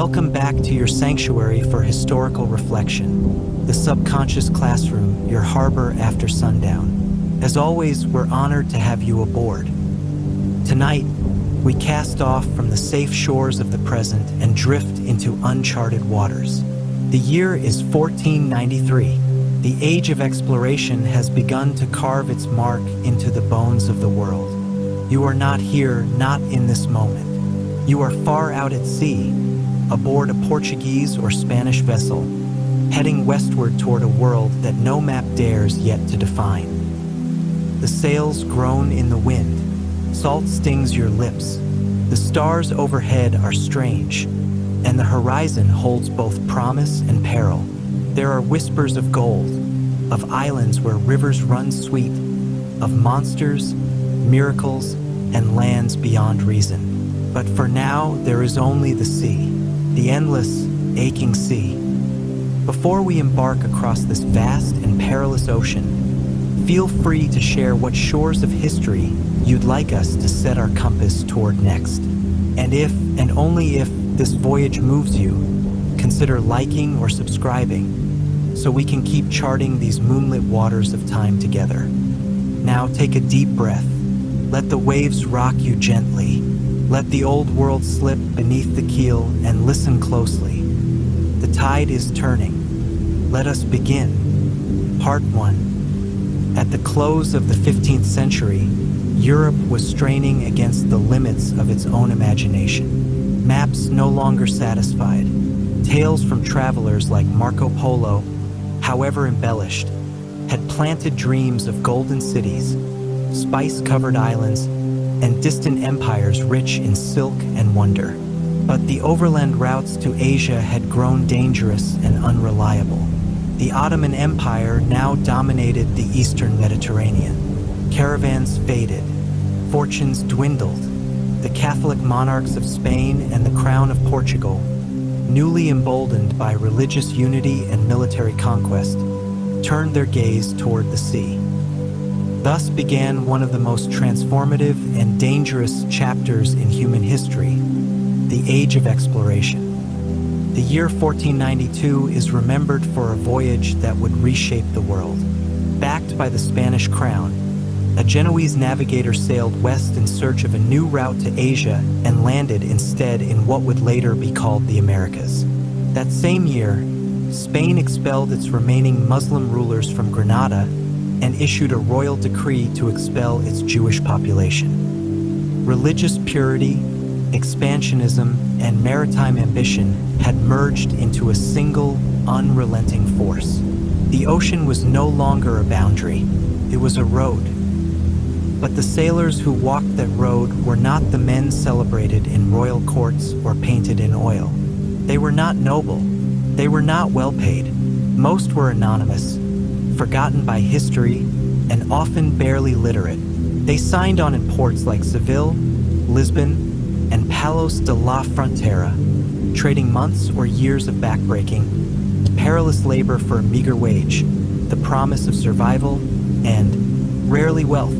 Welcome back to your sanctuary for historical reflection, the subconscious classroom, your harbor after sundown. As always, we're honored to have you aboard. Tonight, we cast off from the safe shores of the present and drift into uncharted waters. The year is 1493. The age of exploration has begun to carve its mark into the bones of the world. You are not here, not in this moment. You are far out at sea, aboard a Portuguese or Spanish vessel, heading westward toward a world that no map dares yet to define. The sails groan in the wind, salt stings your lips, the stars overhead are strange, and the horizon holds both promise and peril. There are whispers of gold, of islands where rivers run sweet, of monsters, miracles, and lands beyond reason. But for now, there is only the sea. The endless, aching sea. Before we embark across this vast and perilous ocean, feel free to share what shores of history you'd like us to set our compass toward next. And if, and only if, this voyage moves you, consider liking or subscribing so we can keep charting these moonlit waters of time together. Now take a deep breath. Let the waves rock you gently. Let the old world slip beneath the keel and listen closely. The tide is turning. Let us begin. Part 1. At the close of the 15th century, Europe was straining against the limits of its own imagination. Maps no longer satisfied. Tales from travelers like Marco Polo, however embellished, had planted dreams of golden cities, spice-covered islands, and distant empires rich in silk and wonder. But the overland routes to Asia had grown dangerous and unreliable. The Ottoman Empire now dominated the eastern Mediterranean. Caravans faded, fortunes dwindled. The Catholic monarchs of Spain and the Crown of Portugal, newly emboldened by religious unity and military conquest, turned their gaze toward the sea. Thus began one of the most transformative and dangerous chapters in human history, the Age of Exploration. The year 1492 is remembered for a voyage that would reshape the world. Backed by the Spanish crown, a Genoese navigator sailed west in search of a new route to Asia and landed instead in what would later be called the Americas. That same year, Spain expelled its remaining Muslim rulers from Granada and issued a royal decree to expel its Jewish population. Religious purity, expansionism, and maritime ambition had merged into a single, unrelenting force. The ocean was no longer a boundary, it was a road. But the sailors who walked that road were not the men celebrated in royal courts or painted in oil. They were not noble, they were not well paid. Most were anonymous, forgotten by history, and often barely literate. They signed on in ports like Seville, Lisbon, and Palos de la Frontera, trading months or years of backbreaking, perilous labor for a meager wage, the promise of survival, and, rarely, wealth.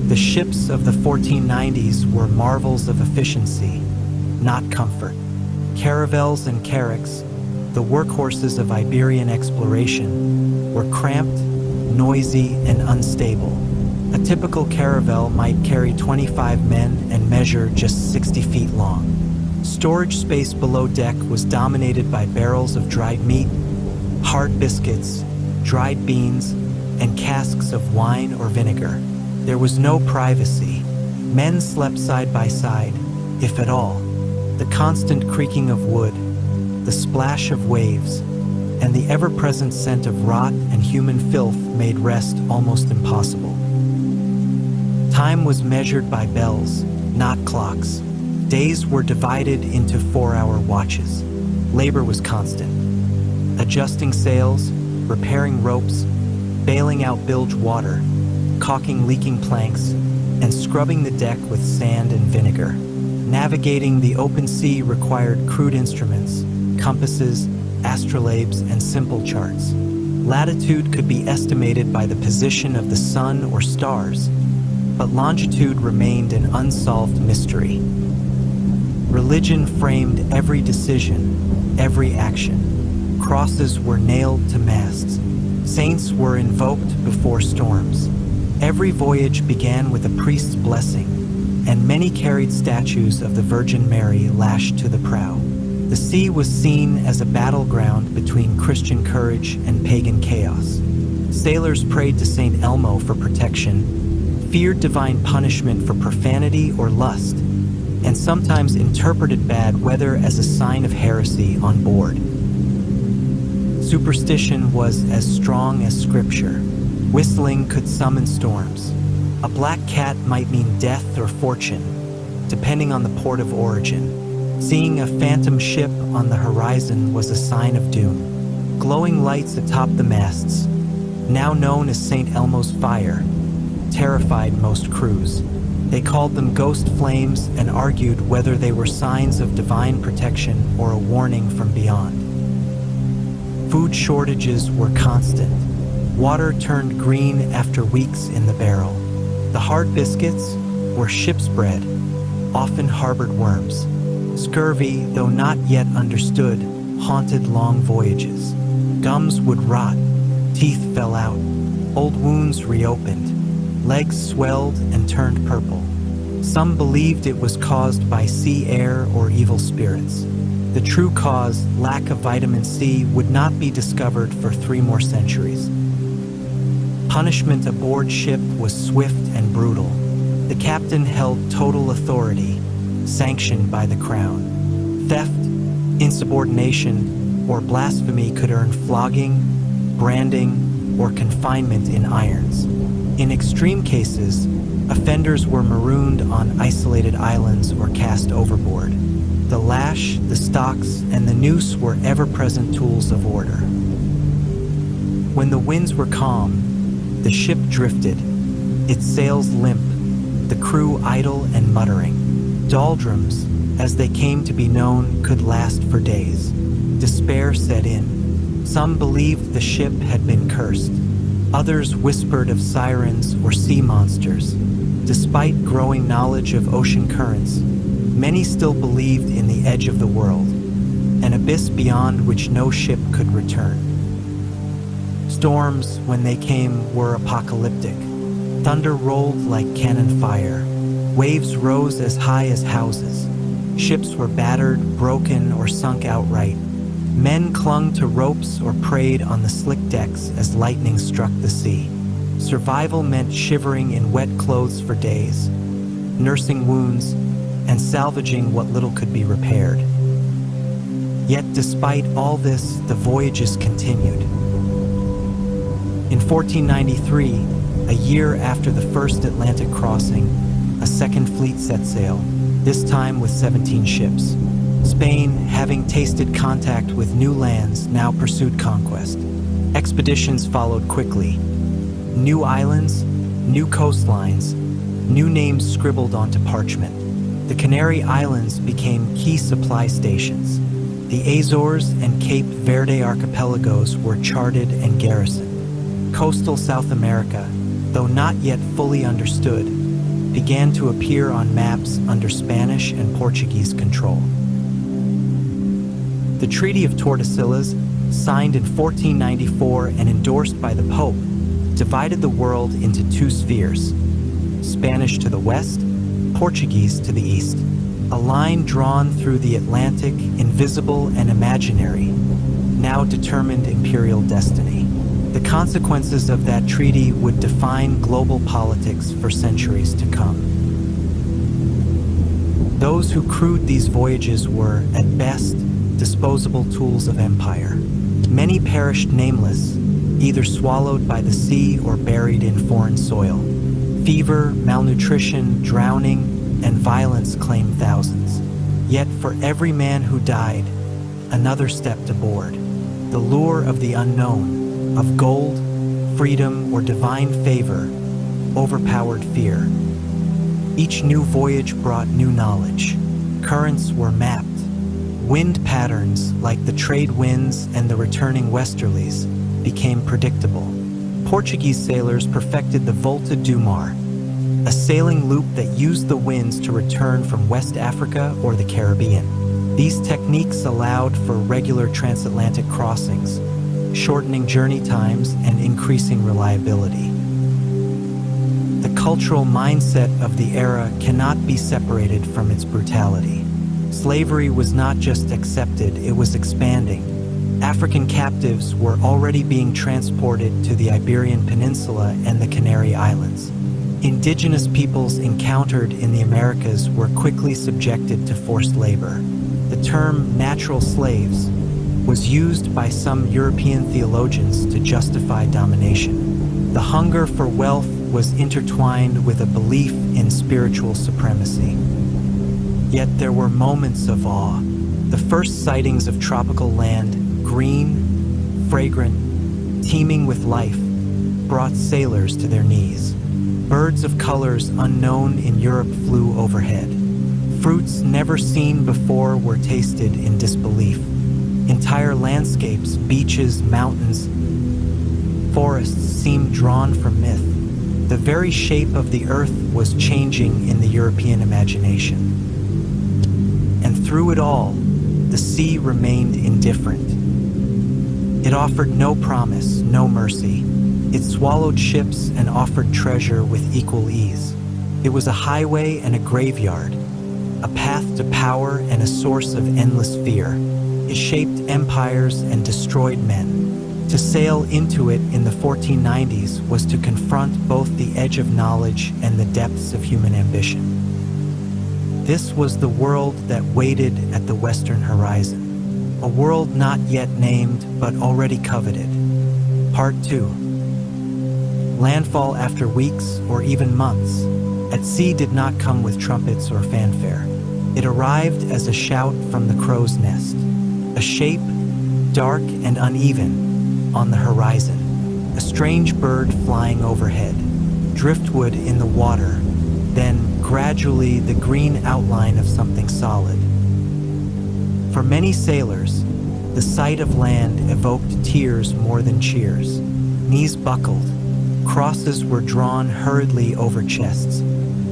The ships of the 1490s were marvels of efficiency, not comfort. Caravels and carracks, the workhorses of Iberian exploration, were cramped, noisy, and unstable. A typical caravel might carry 25 men and measure just 60 feet long. Storage space below deck was dominated by barrels of dried meat, hard biscuits, dried beans, and casks of wine or vinegar. There was no privacy. Men slept side by side, if at all. The constant creaking of wood, the splash of waves, and the ever-present scent of rot and human filth made rest almost impossible. Time was measured by bells, not clocks. Days were divided into 4-hour watches. Labor was constant. Adjusting sails, repairing ropes, bailing out bilge water, caulking leaking planks, and scrubbing the deck with sand and vinegar. Navigating the open sea required crude instruments, compasses, astrolabes, and simple charts. Latitude could be estimated by the position of the sun or stars, but longitude remained an unsolved mystery. Religion framed every decision, every action. Crosses were nailed to masts. Saints were invoked before storms. Every voyage began with a priest's blessing, and many carried statues of the Virgin Mary lashed to the prow. The sea was seen as a battleground between Christian courage and pagan chaos. Sailors prayed to Saint Elmo for protection, feared divine punishment for profanity or lust, and sometimes interpreted bad weather as a sign of heresy on board. Superstition was as strong as scripture. Whistling could summon storms. A black cat might mean death or fortune, depending on the port of origin. Seeing a phantom ship on the horizon was a sign of doom. Glowing lights atop the masts, now known as St. Elmo's Fire, terrified most crews. They called them ghost flames and argued whether they were signs of divine protection or a warning from beyond. Food shortages were constant. Water turned green after weeks in the barrel. The hard biscuits were ship's bread, often harbored worms. Scurvy, though not yet understood, haunted long voyages. Gums would rot, teeth fell out, old wounds reopened, legs swelled and turned purple. Some believed it was caused by sea air or evil spirits. The true cause, lack of vitamin C, would not be discovered for 3 more centuries. Punishment aboard ship was swift and brutal. The captain held total authority, sanctioned by the crown. Theft, insubordination, or blasphemy could earn flogging, branding, or confinement in irons. In extreme cases, offenders were marooned on isolated islands or cast overboard. The lash, the stocks, and the noose were ever-present tools of order. When the winds were calm, the ship drifted, its sails limp, the crew idle and muttering. Doldrums, as they came to be known, could last for days. Despair set in. Some believed the ship had been cursed. Others whispered of sirens or sea monsters. Despite growing knowledge of ocean currents, many still believed in the edge of the world, an abyss beyond which no ship could return. Storms, when they came, were apocalyptic. Thunder rolled like cannon fire. Waves rose as high as houses. Ships were battered, broken, or sunk outright. Men clung to ropes or preyed on the slick decks as lightning struck the sea. Survival meant shivering in wet clothes for days, nursing wounds, and salvaging what little could be repaired. Yet despite all this, the voyages continued. In 1493, a year after the first Atlantic crossing, a second fleet set sail, this time with 17 ships. Spain, having tasted contact with new lands, now pursued conquest. Expeditions followed quickly. New islands, new coastlines, new names scribbled onto parchment. The Canary Islands became key supply stations. The Azores and Cape Verde archipelagos were charted and garrisoned. Coastal South America, though not yet fully understood, began to appear on maps under Spanish and Portuguese control. The Treaty of Tordesillas, signed in 1494 and endorsed by the Pope, divided the world into 2 spheres, Spanish to the west, Portuguese to the east. A line drawn through the Atlantic, invisible and imaginary, now determined imperial destiny. The consequences of that treaty would define global politics for centuries to come. Those who crewed these voyages were, at best, disposable tools of empire. Many perished nameless, either swallowed by the sea or buried in foreign soil. Fever, malnutrition, drowning, and violence claimed thousands. Yet for every man who died, another stepped aboard. The lure of the unknown, of gold, freedom, or divine favor, overpowered fear. Each new voyage brought new knowledge. Currents were mapped. Wind patterns, like the trade winds and the returning westerlies, became predictable. Portuguese sailors perfected the Volta do Mar, a sailing loop that used the winds to return from West Africa or the Caribbean. These techniques allowed for regular transatlantic crossings, shortening journey times and increasing reliability. The cultural mindset of the era cannot be separated from its brutality. Slavery was not just accepted, it was expanding. African captives were already being transported to the Iberian Peninsula and the Canary Islands. Indigenous peoples encountered in the Americas were quickly subjected to forced labor. The term natural slaves was used by some European theologians to justify domination. The hunger for wealth was intertwined with a belief in spiritual supremacy. Yet there were moments of awe. The first sightings of tropical land, green, fragrant, teeming with life, brought sailors to their knees. Birds of colors unknown in Europe flew overhead. Fruits never seen before were tasted in disbelief. Entire landscapes, beaches, mountains, forests seemed drawn from myth. The very shape of the earth was changing in the European imagination. And through it all, the sea remained indifferent. It offered no promise, no mercy. It swallowed ships and offered treasure with equal ease. It was a highway and a graveyard, a path to power and a source of endless fear. It shaped empires and destroyed men. To sail into it in the 1490s was to confront both the edge of knowledge and the depths of human ambition. This was the world that waited at the western horizon, a world not yet named but already coveted. Part 2. Landfall after weeks or even months. At sea did not come with trumpets or fanfare. It arrived as a shout from the crow's nest, a shape, dark and uneven, on the horizon, a strange bird flying overhead, driftwood in the water, then gradually the green outline of something solid. For many sailors, the sight of land evoked tears more than cheers. Knees buckled, crosses were drawn hurriedly over chests.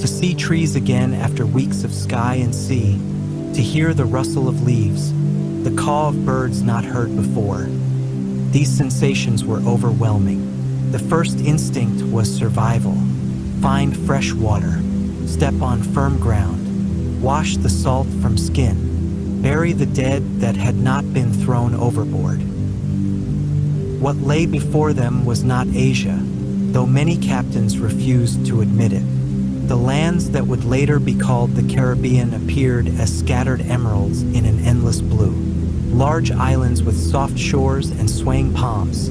To see trees again after weeks of sky and sea, to hear the rustle of leaves, the caw of birds not heard before. These sensations were overwhelming. The first instinct was survival. Find fresh water, step on firm ground, wash the salt from skin, bury the dead that had not been thrown overboard. What lay before them was not Asia, though many captains refused to admit it. The lands that would later be called the Caribbean appeared as scattered emeralds in an endless blue. Large islands with soft shores and swaying palms,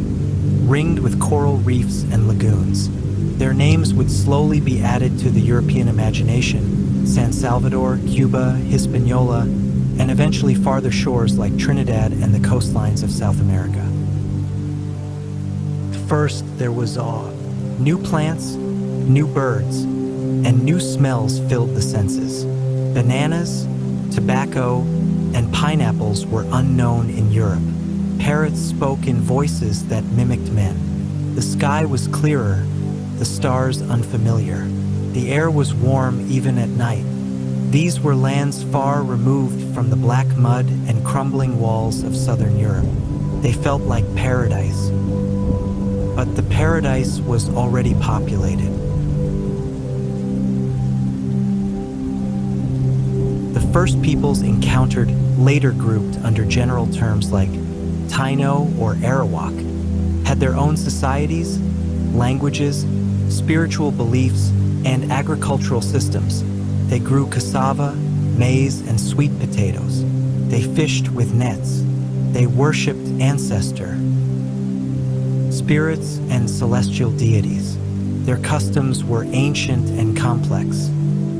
ringed with coral reefs and lagoons. Their names would slowly be added to the European imagination: San Salvador, Cuba, Hispaniola, and eventually farther shores like Trinidad and the coastlines of South America. First, there was awe. New plants, new birds, and new smells filled the senses. Bananas, tobacco, and pineapples were unknown in Europe. Parrots spoke in voices that mimicked men. The sky was clearer, the stars unfamiliar. The air was warm even at night. These were lands far removed from the black mud and crumbling walls of southern Europe. They felt like paradise. But the paradise was already populated. The first peoples encountered, later grouped under general terms like Taino or Arawak, had their own societies, languages, spiritual beliefs, and agricultural systems. They grew cassava, maize, and sweet potatoes. They fished with nets. They worshipped ancestor, spirits, and celestial deities. Their customs were ancient and complex,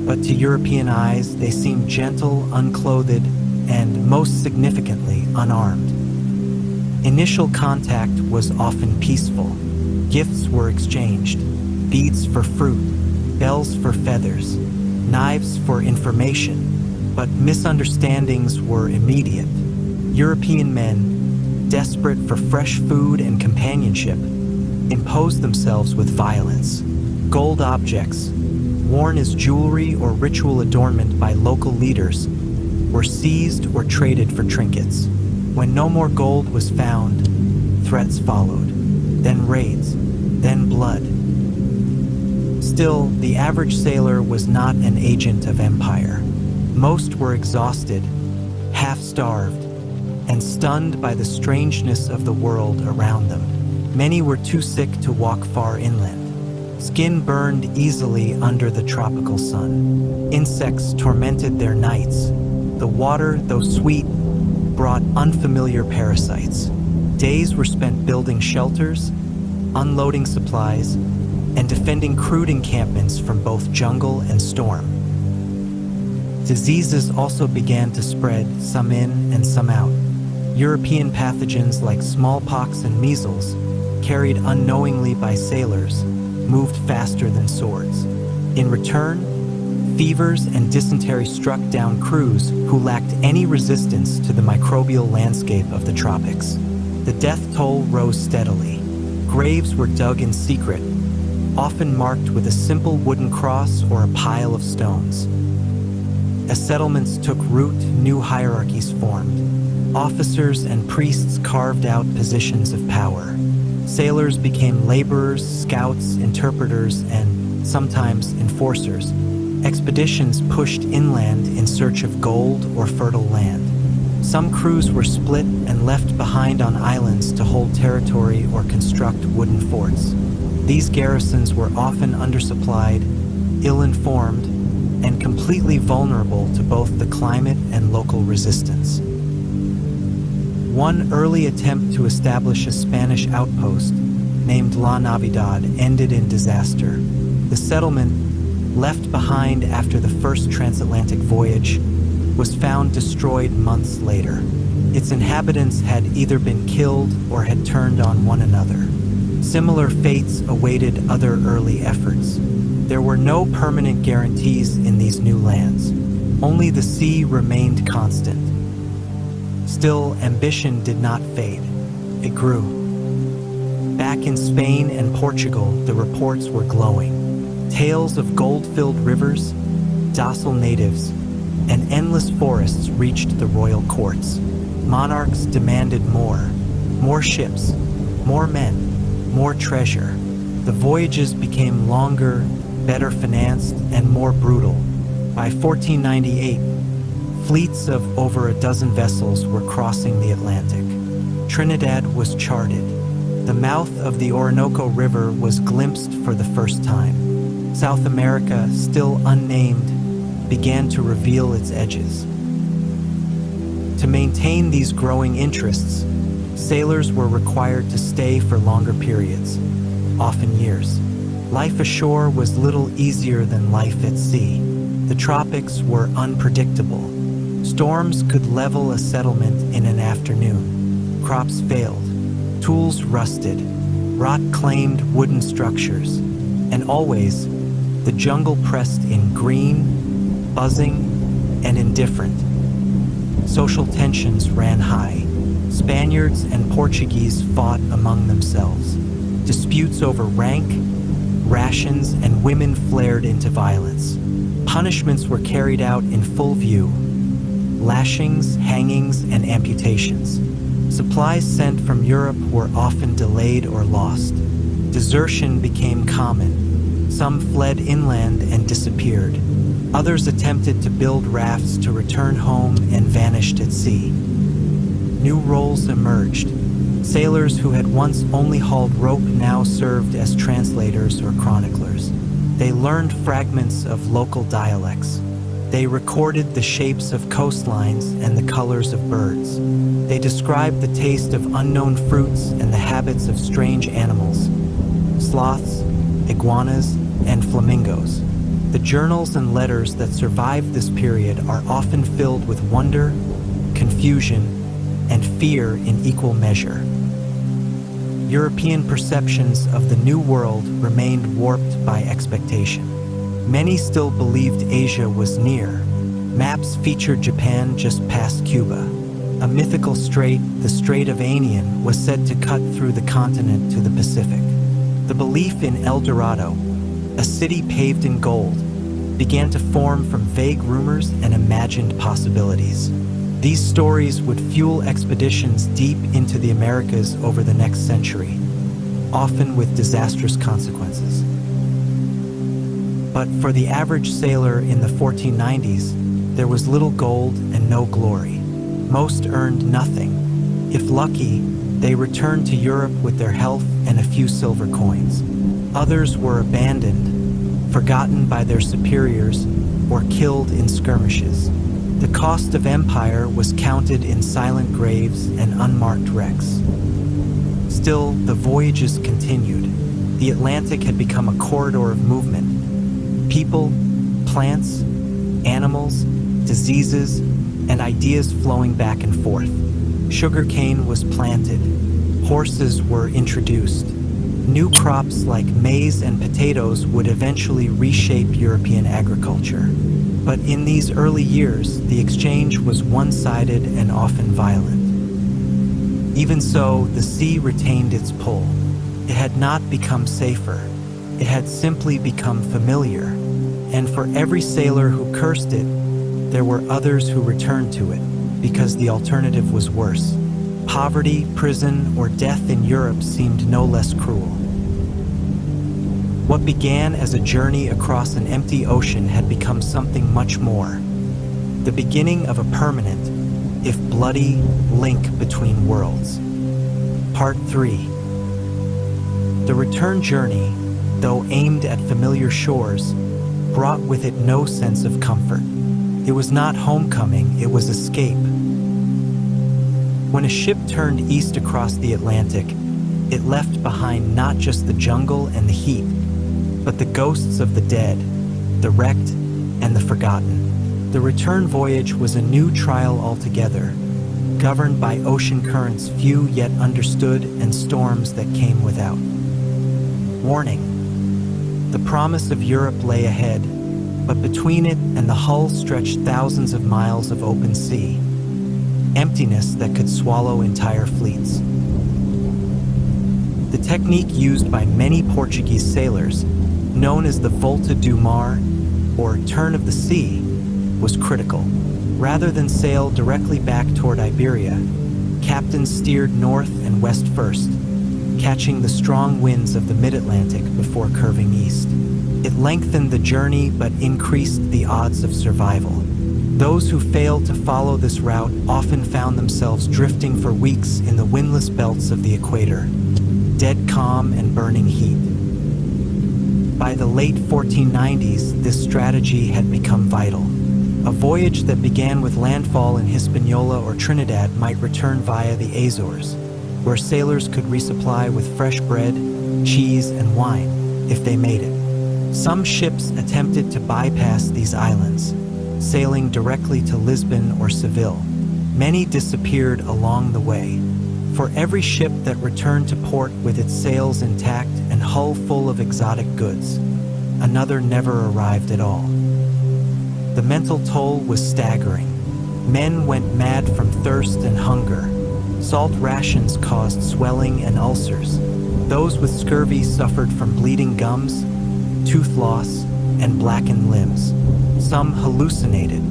but to European eyes, they seemed gentle, unclothed, and most significantly, unarmed. Initial contact was often peaceful. Gifts were exchanged: beads for fruit, bells for feathers, knives for information, but misunderstandings were immediate. European men, desperate for fresh food and companionship, imposed themselves with violence. Gold objects, worn as jewelry or ritual adornment by local leaders, were seized or traded for trinkets. When no more gold was found, threats followed, then raids, then blood. Still, the average sailor was not an agent of empire. Most were exhausted, half-starved, and stunned by the strangeness of the world around them. Many were too sick to walk far inland. Skin burned easily under the tropical sun. Insects tormented their nights. The water, though sweet, brought unfamiliar parasites. Days were spent building shelters, unloading supplies, and defending crude encampments from both jungle and storm. Diseases also began to spread, some in and some out. European pathogens like smallpox and measles, carried unknowingly by sailors, moved faster than swords. In return, fevers and dysentery struck down crews who lacked any resistance to the microbial landscape of the tropics. The death toll rose steadily. Graves were dug in secret, often marked with a simple wooden cross or a pile of stones. As settlements took root, new hierarchies formed. Officers and priests carved out positions of power. Sailors became laborers, scouts, interpreters, and sometimes enforcers. Expeditions pushed inland in search of gold or fertile land. Some crews were split and left behind on islands to hold territory or construct wooden forts. These garrisons were often undersupplied, ill-informed, and completely vulnerable to both the climate and local resistance. One early attempt to establish a Spanish outpost, named La Navidad, ended in disaster. The settlement, left behind after the first transatlantic voyage, was found destroyed months later. Its inhabitants had either been killed or had turned on one another. Similar fates awaited other early efforts. There were no permanent guarantees in these new lands. Only the sea remained constant. Still, ambition did not fade. It grew. Back in Spain and Portugal, the reports were glowing. Tales of gold-filled rivers, docile natives, and endless forests reached the royal courts. Monarchs demanded more ships, more men, more treasure. The voyages became longer, better financed, and more brutal. By 1498, fleets of over a dozen vessels were crossing the Atlantic. Trinidad was charted. The mouth of the Orinoco River was glimpsed for the first time. South America, still unnamed, began to reveal its edges. To maintain these growing interests, sailors were required to stay for longer periods, often years. Life ashore was little easier than life at sea. The tropics were unpredictable. Storms could level a settlement in an afternoon. Crops failed. Tools rusted. Rot claimed wooden structures. And always, the jungle pressed in green, buzzing, and indifferent. Social tensions ran high. Spaniards and Portuguese fought among themselves. Disputes over rank, rations, and women flared into violence. Punishments were carried out in full view. Lashings, hangings, and amputations. Supplies sent from Europe were often delayed or lost. Desertion became common. Some fled inland and disappeared. Others attempted to build rafts to return home and vanished at sea. New roles emerged. Sailors who had once only hauled rope now served as translators or chroniclers. They learned fragments of local dialects. They recorded the shapes of coastlines and the colors of birds. They described the taste of unknown fruits and the habits of strange animals, sloths, iguanas, and flamingos. The journals and letters that survived this period are often filled with wonder, confusion, and fear in equal measure. European perceptions of the New World remained warped by expectation. Many still believed Asia was near. Maps featured Japan just past Cuba. A mythical strait, the Strait of Anian, was said to cut through the continent to the Pacific. The belief in El Dorado, a city paved in gold, began to form from vague rumors and imagined possibilities. These stories would fuel expeditions deep into the Americas over the next century, often with disastrous consequences. But for the average sailor in the 1490s, there was little gold and no glory. Most earned nothing. If lucky, they returned to Europe with their health and a few silver coins. Others were abandoned, forgotten by their superiors, or killed in skirmishes. The cost of empire was counted in silent graves and unmarked wrecks. Still, the voyages continued. The Atlantic had become a corridor of movement. People, plants, animals, diseases, and ideas flowing back and forth. Sugarcane was planted. Horses were introduced. New crops like maize and potatoes would eventually reshape European agriculture. But in these early years, the exchange was one-sided and often violent. Even so, the sea retained its pull. It had not become safer. It had simply become familiar. And for every sailor who cursed it, there were others who returned to it, because the alternative was worse. Poverty, prison, or death in Europe seemed no less cruel. What began as a journey across an empty ocean had become something much more. The beginning of a permanent, if bloody, link between worlds. Part 3. The return journey, though aimed at familiar shores, brought with it no sense of comfort. It was not homecoming, it was escape. When a ship turned east across the Atlantic, it left behind not just the jungle and the heat, but the ghosts of the dead, the wrecked, and the forgotten. The return voyage was a new trial altogether, governed by ocean currents few yet understood and storms that came without. Warning: the promise of Europe lay ahead, but between it and the hull stretched thousands of miles of open sea, emptiness that could swallow entire fleets. The technique used by many Portuguese sailors, known as the volta do mar, or turn of the sea, was critical. Rather than sail directly back toward Iberia, captains steered north and west first, catching the strong winds of the mid-Atlantic before curving east. It lengthened the journey but increased the odds of survival. Those who failed to follow this route often found themselves drifting for weeks in the windless belts of the equator, dead calm and burning heat. By the late 1490s, this strategy had become vital. A voyage that began with landfall in Hispaniola or Trinidad might return via the Azores, where sailors could resupply with fresh bread, cheese, and wine, if they made it. Some ships attempted to bypass these islands, sailing directly to Lisbon or Seville. Many disappeared along the way. For every ship that returned to port with its sails intact and hull full of exotic goods, another never arrived at all. The mental toll was staggering. Men went mad from thirst and hunger. Salt rations caused swelling and ulcers. Those with scurvy suffered from bleeding gums, tooth loss, and blackened limbs. Some hallucinated,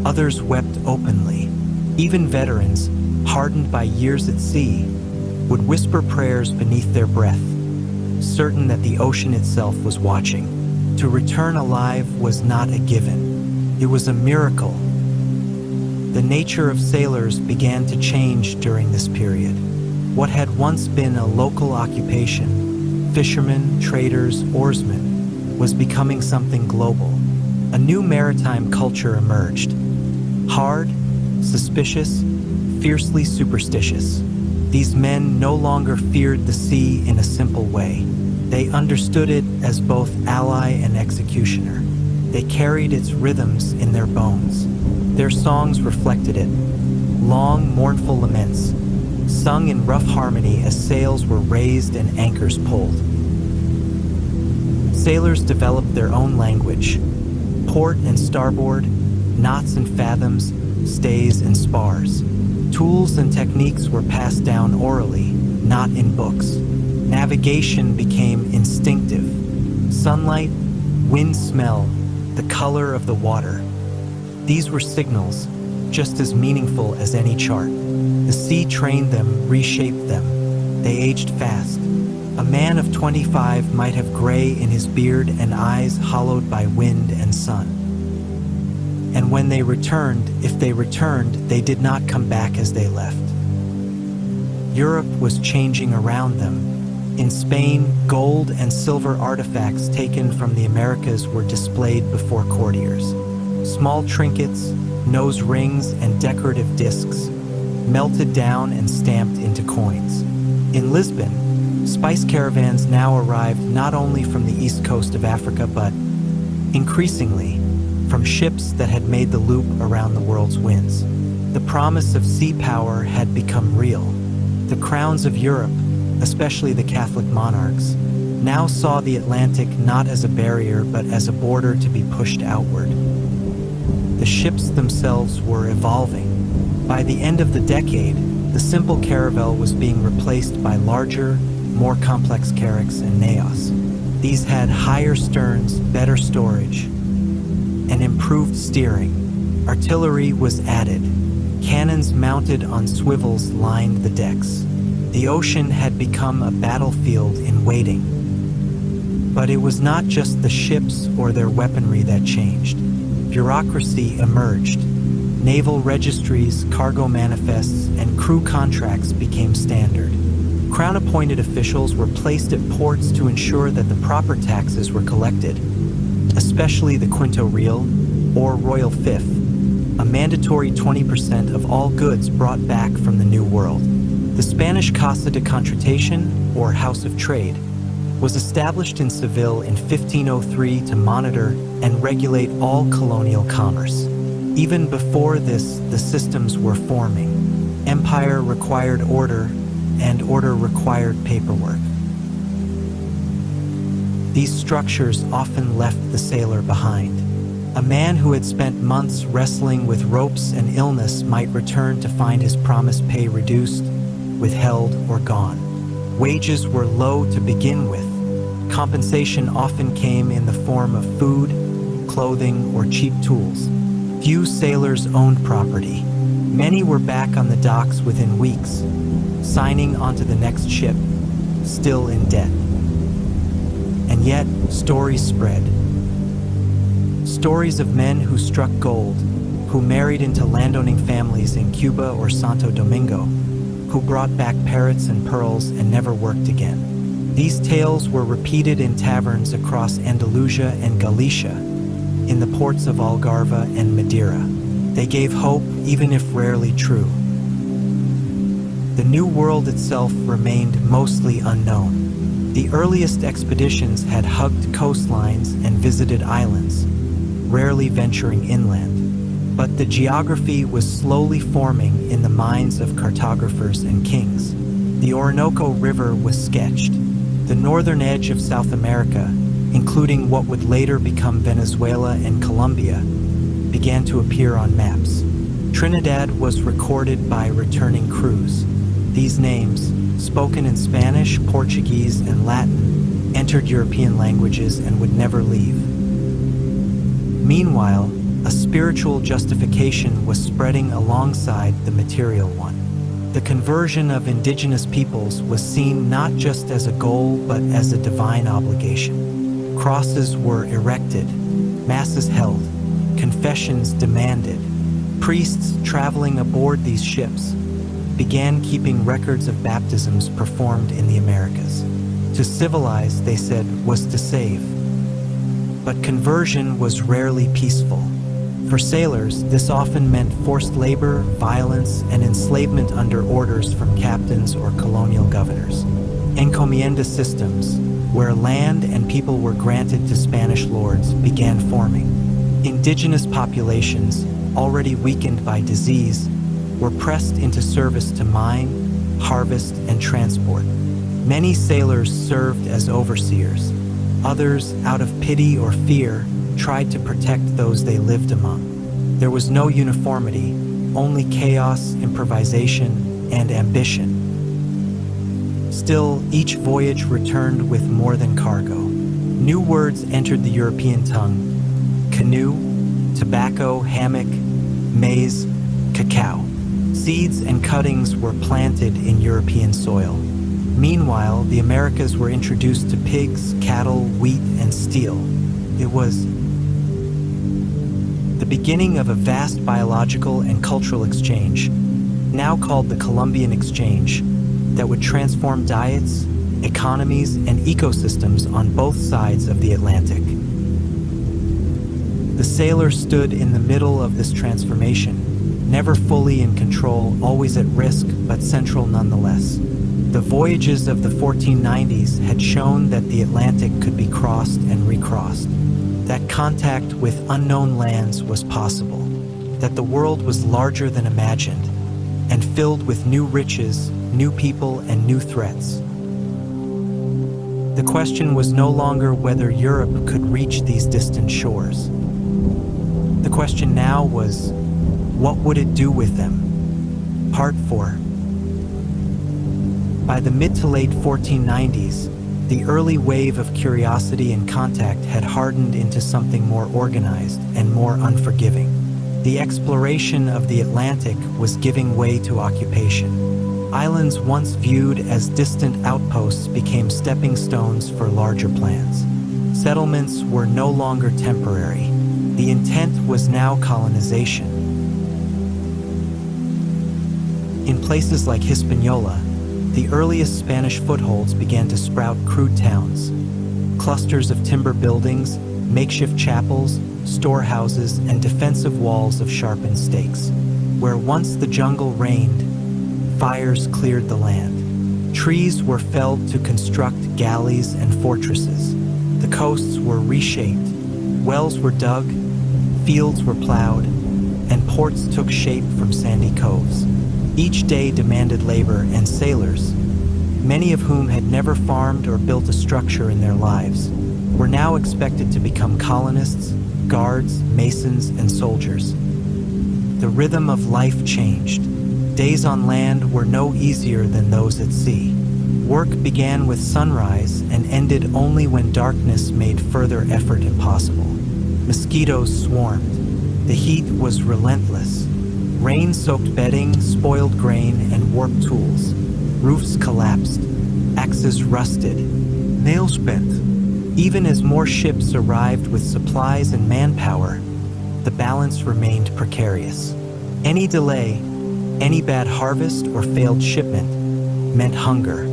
others wept openly. Even veterans, hardened by years at sea, would whisper prayers beneath their breath, certain that the ocean itself was watching. To return alive was not a given. It was a miracle. The nature of sailors began to change during this period. What had once been a local occupation, fishermen, traders, oarsmen, was becoming something global. A new maritime culture emerged. Hard, suspicious, fiercely superstitious. These men no longer feared the sea in a simple way. They understood it as both ally and executioner. They carried its rhythms in their bones. Their songs reflected it. Long, mournful laments, sung in rough harmony as sails were raised and anchors pulled. Sailors developed their own language. Port and starboard, knots and fathoms, stays and spars. Tools and techniques were passed down orally, not in books. Navigation became instinctive. Sunlight, wind smell, the color of the water. These were signals, just as meaningful as any chart. The sea trained them, reshaped them. They aged fast. A man of 25 might have gray in his beard and eyes hollowed by wind and sun. And when they returned, if they returned, they did not come back as they left. Europe was changing around them. In Spain, gold and silver artifacts taken from the Americas were displayed before courtiers. Small trinkets, nose rings, and decorative discs melted down and stamped into coins. In Lisbon, spice caravans now arrived not only from the east coast of Africa, but increasingly from ships that had made the loop around the world's winds. The promise of sea power had become real. The crowns of Europe, especially the Catholic monarchs, now saw the Atlantic not as a barrier but as a border to be pushed outward. The ships themselves were evolving. By the end of the decade, the simple caravel was being replaced by larger, more complex carracks and naos. These had higher sterns, better storage, and improved steering. Artillery was added. Cannons mounted on swivels lined the decks. The ocean had become a battlefield in waiting. But it was not just the ships or their weaponry that changed. Bureaucracy emerged. Naval registries, cargo manifests, and crew contracts became standard. Crown-appointed officials were placed at ports to ensure that the proper taxes were collected, especially the quinto real, or royal fifth, a mandatory 20% of all goods brought back from the New World. The Spanish Casa de Contratación, or House of Trade, was established in Seville in 1503 to monitor and regulate all colonial commerce. Even before this, the systems were forming. Empire required order, and order required paperwork. These structures often left the sailor behind. A man who had spent months wrestling with ropes and illness might return to find his promised pay reduced, withheld, or gone. Wages were low to begin with. Compensation often came in the form of food, clothing, or cheap tools. Few sailors owned property. Many were back on the docks within weeks, signing onto the next ship, still in debt. And yet, stories spread. Stories of men who struck gold, who married into landowning families in Cuba or Santo Domingo, who brought back parrots and pearls and never worked again. These tales were repeated in taverns across Andalusia and Galicia, in the ports of Algarve and Madeira. They gave hope, even if rarely true. The New World itself remained mostly unknown. The earliest expeditions had hugged coastlines and visited islands, rarely venturing inland. But the geography was slowly forming in the minds of cartographers and kings. The Orinoco River was sketched. The northern edge of South America, including what would later become Venezuela and Colombia, began to appear on maps. Trinidad was recorded by returning crews. These names, spoken in Spanish, Portuguese, and Latin, entered European languages and would never leave. Meanwhile, a spiritual justification was spreading alongside the material one. The conversion of indigenous peoples was seen not just as a goal, but as a divine obligation. Crosses were erected, masses held, confessions demanded. Priests traveling aboard these ships began keeping records of baptisms performed in the Americas. To civilize, they said, was to save. But conversion was rarely peaceful. For sailors, this often meant forced labor, violence, and enslavement under orders from captains or colonial governors. Encomienda systems, where land and people were granted to Spanish lords, began forming. Indigenous populations, already weakened by disease, were pressed into service to mine, harvest, and transport. Many sailors served as overseers. Others, out of pity or fear, tried to protect those they lived among. There was no uniformity, only chaos, improvisation, and ambition. Still, each voyage returned with more than cargo. New words entered the European tongue: canoe, tobacco, hammock, maize, cacao. Seeds and cuttings were planted in European soil. Meanwhile, the Americas were introduced to pigs, cattle, wheat, and steel. It was the beginning of a vast biological and cultural exchange, now called the Columbian Exchange, that would transform diets, economies, and ecosystems on both sides of the Atlantic. The sailor stood in the middle of this transformation, never fully in control, always at risk, but central nonetheless. The voyages of the 1490s had shown that the Atlantic could be crossed and recrossed, that contact with unknown lands was possible, that the world was larger than imagined, and filled with new riches, new people, and new threats. The question was no longer whether Europe could reach these distant shores. The question now was, what would it do with them? Part 4. By the mid to late 1490s, the early wave of curiosity and contact had hardened into something more organized and more unforgiving. The exploration of the Atlantic was giving way to occupation. Islands once viewed as distant outposts became stepping stones for larger plans. Settlements were no longer temporary. The intent was now colonization. In places like Hispaniola, the earliest Spanish footholds began to sprout crude towns, clusters of timber buildings, makeshift chapels, storehouses, and defensive walls of sharpened stakes. Where once the jungle reigned, fires cleared the land. Trees were felled to construct galleys and fortresses. The coasts were reshaped, wells were dug, fields were plowed, and ports took shape from sandy coves. Each day demanded labor, and sailors, many of whom had never farmed or built a structure in their lives, were now expected to become colonists, guards, masons, and soldiers. The rhythm of life changed. Days on land were no easier than those at sea. Work began with sunrise and ended only when darkness made further effort impossible. Mosquitoes swarmed. The heat was relentless. Rain-soaked bedding, spoiled grain, and warped tools. Roofs collapsed. Axes rusted. Nails bent. Even as more ships arrived with supplies and manpower, the balance remained precarious. Any delay, any bad harvest or failed shipment meant hunger.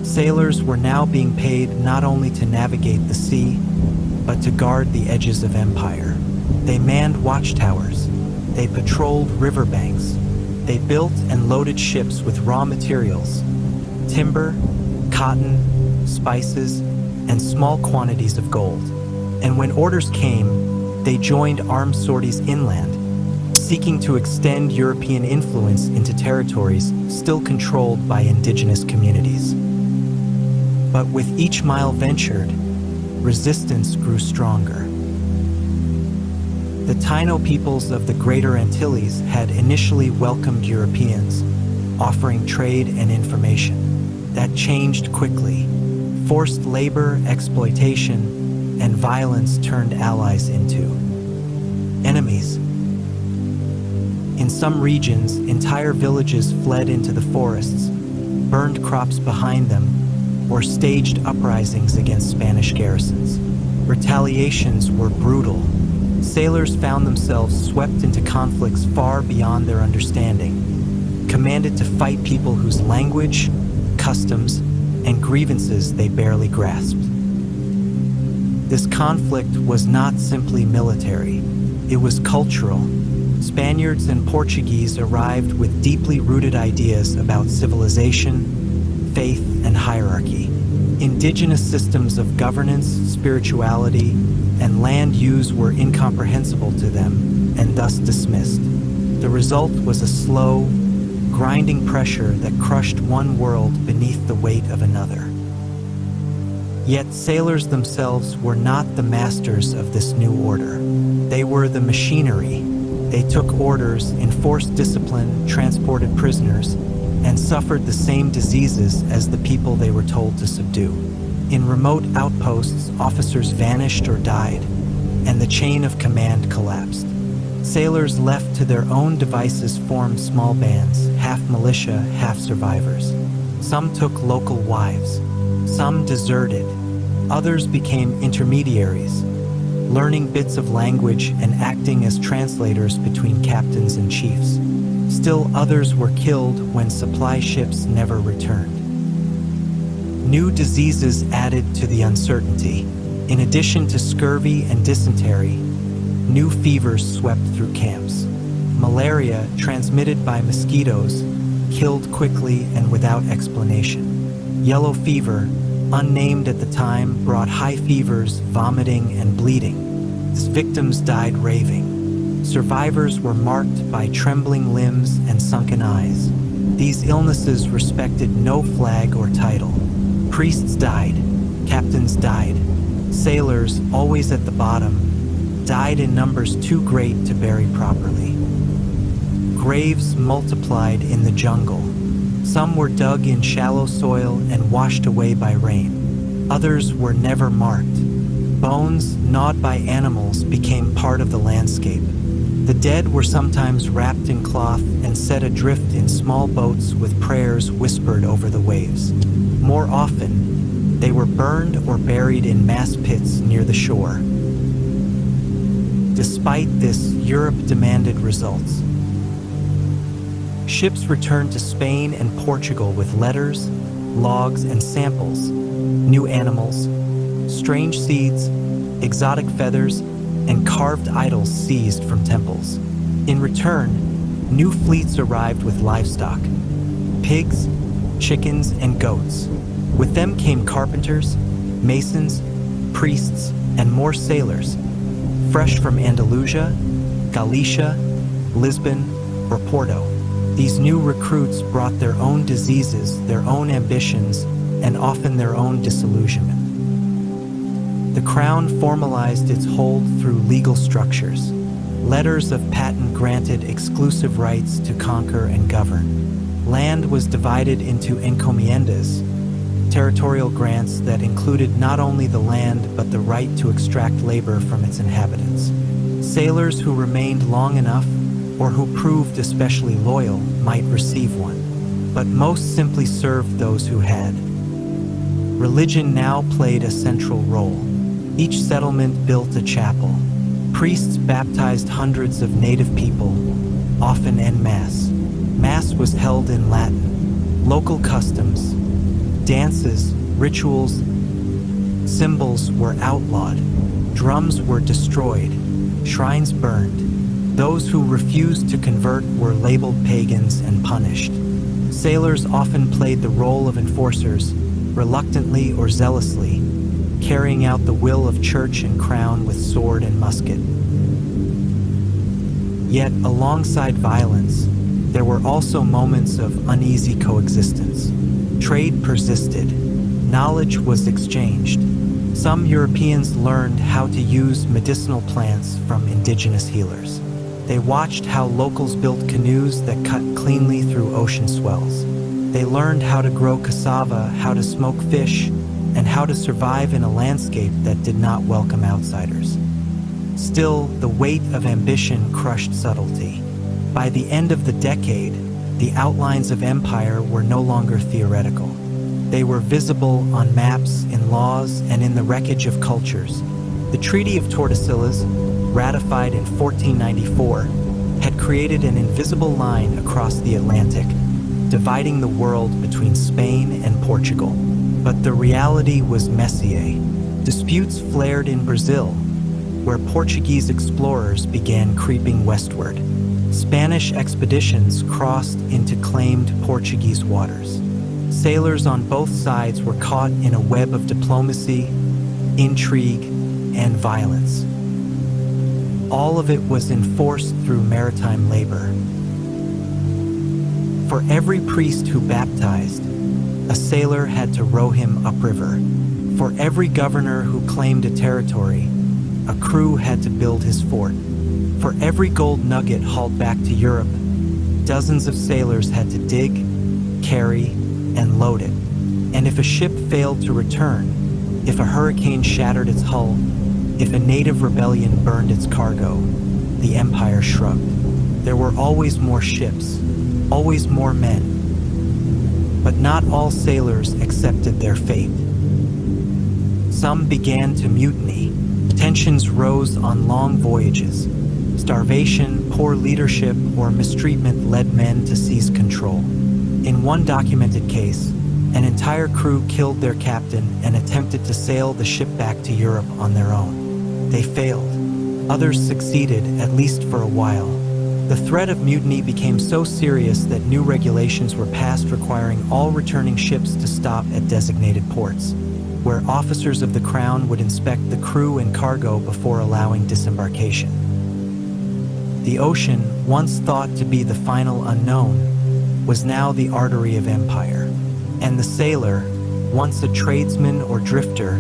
Sailors were now being paid not only to navigate the sea, but to guard the edges of empire. They manned watchtowers. They patrolled riverbanks. They built and loaded ships with raw materials, timber, cotton, spices, and small quantities of gold. And when orders came, they joined armed sorties inland, seeking to extend European influence into territories still controlled by indigenous communities. But with each mile ventured, resistance grew stronger. The Taino peoples of the Greater Antilles had initially welcomed Europeans, offering trade and information. That changed quickly. Forced labor, exploitation, and violence turned allies into enemies. In some regions, entire villages fled into the forests, burned crops behind them, or staged uprisings against Spanish garrisons. Retaliations were brutal. Sailors found themselves swept into conflicts far beyond their understanding, commanded to fight people whose language, customs, and grievances they barely grasped. This conflict was not simply military, it was cultural. Spaniards and Portuguese arrived with deeply rooted ideas about civilization, faith, and hierarchy. Indigenous systems of governance, spirituality, and land use were incomprehensible to them and thus dismissed. The result was a slow, grinding pressure that crushed one world beneath the weight of another. Yet sailors themselves were not the masters of this new order. They were the machinery. They took orders, enforced discipline, transported prisoners, and suffered the same diseases as the people they were told to subdue. In remote outposts, officers vanished or died, and the chain of command collapsed. Sailors left to their own devices formed small bands, half militia, half survivors. Some took local wives. Some deserted. Others became intermediaries, learning bits of language and acting as translators between captains and chiefs. Still others were killed when supply ships never returned. New diseases added to the uncertainty. In addition to scurvy and dysentery, new fevers swept through camps. Malaria, transmitted by mosquitoes, killed quickly and without explanation. Yellow fever, unnamed at the time, brought high fevers, vomiting, and bleeding. Its victims died raving. Survivors were marked by trembling limbs and sunken eyes. These illnesses respected no flag or title. Priests died. Captains died. Sailors, always at the bottom, died in numbers too great to bury properly. Graves multiplied in the jungle. Some were dug in shallow soil and washed away by rain. Others were never marked. Bones, gnawed by animals, became part of the landscape. The dead were sometimes wrapped in cloth and set adrift in small boats with prayers whispered over the waves. More often, they were burned or buried in mass pits near the shore. Despite this, Europe demanded results. Ships returned to Spain and Portugal with letters, logs, and samples, new animals, strange seeds, exotic feathers, and carved idols seized from temples. In return, new fleets arrived with livestock, pigs, chickens, and goats. With them came carpenters, masons, priests, and more sailors, fresh from Andalusia, Galicia, Lisbon, or Porto. These new recruits brought their own diseases, their own ambitions, and often their own disillusionment. The crown formalized its hold through legal structures. Letters of patent granted exclusive rights to conquer and govern. Land was divided into encomiendas, territorial grants that included not only the land but the right to extract labor from its inhabitants. Sailors who remained long enough or who proved especially loyal might receive one, but most simply served those who had. Religion now played a central role. Each settlement built a chapel. Priests baptized hundreds of native people, often en masse. Mass was held in Latin. Local customs, dances, rituals, symbols were outlawed. Drums were destroyed. Shrines burned. Those who refused to convert were labeled pagans and punished. Sailors often played the role of enforcers, reluctantly or zealously, carrying out the will of church and crown with sword and musket. Yet, alongside violence, there were also moments of uneasy coexistence. Trade persisted. Knowledge was exchanged. Some Europeans learned how to use medicinal plants from indigenous healers. They watched how locals built canoes that cut cleanly through ocean swells. They learned how to grow cassava, how to smoke fish, and how to survive in a landscape that did not welcome outsiders. Still, the weight of ambition crushed subtlety. By the end of the decade, the outlines of empire were no longer theoretical. They were visible on maps, in laws, and in the wreckage of cultures. The Treaty of Tordesillas, ratified in 1494, had created an invisible line across the Atlantic, dividing the world between Spain and Portugal. But the reality was messier. Disputes flared in Brazil, where Portuguese explorers began creeping westward. Spanish expeditions crossed into claimed Portuguese waters. Sailors on both sides were caught in a web of diplomacy, intrigue, and violence. All of it was enforced through maritime labor. For every priest who baptized, a sailor had to row him upriver. For every governor who claimed a territory, a crew had to build his fort. For every gold nugget hauled back to Europe, dozens of sailors had to dig, carry, and load it. And if a ship failed to return, If a hurricane shattered its hull, if a native rebellion burned its cargo, the empire shrugged. There were always more ships, always more men. But not all sailors accepted their fate. Some began to mutiny. Tensions rose on long voyages. Starvation, poor leadership, or mistreatment led men to seize control. In one documented case, an entire crew killed their captain and attempted to sail the ship back to Europe on their own. They failed. Others succeeded, at least for a while. The threat of mutiny became so serious that new regulations were passed requiring all returning ships to stop at designated ports, where officers of the Crown would inspect the crew and cargo before allowing disembarkation. The ocean, once thought to be the final unknown, was now the artery of empire, and the sailor, once a tradesman or drifter,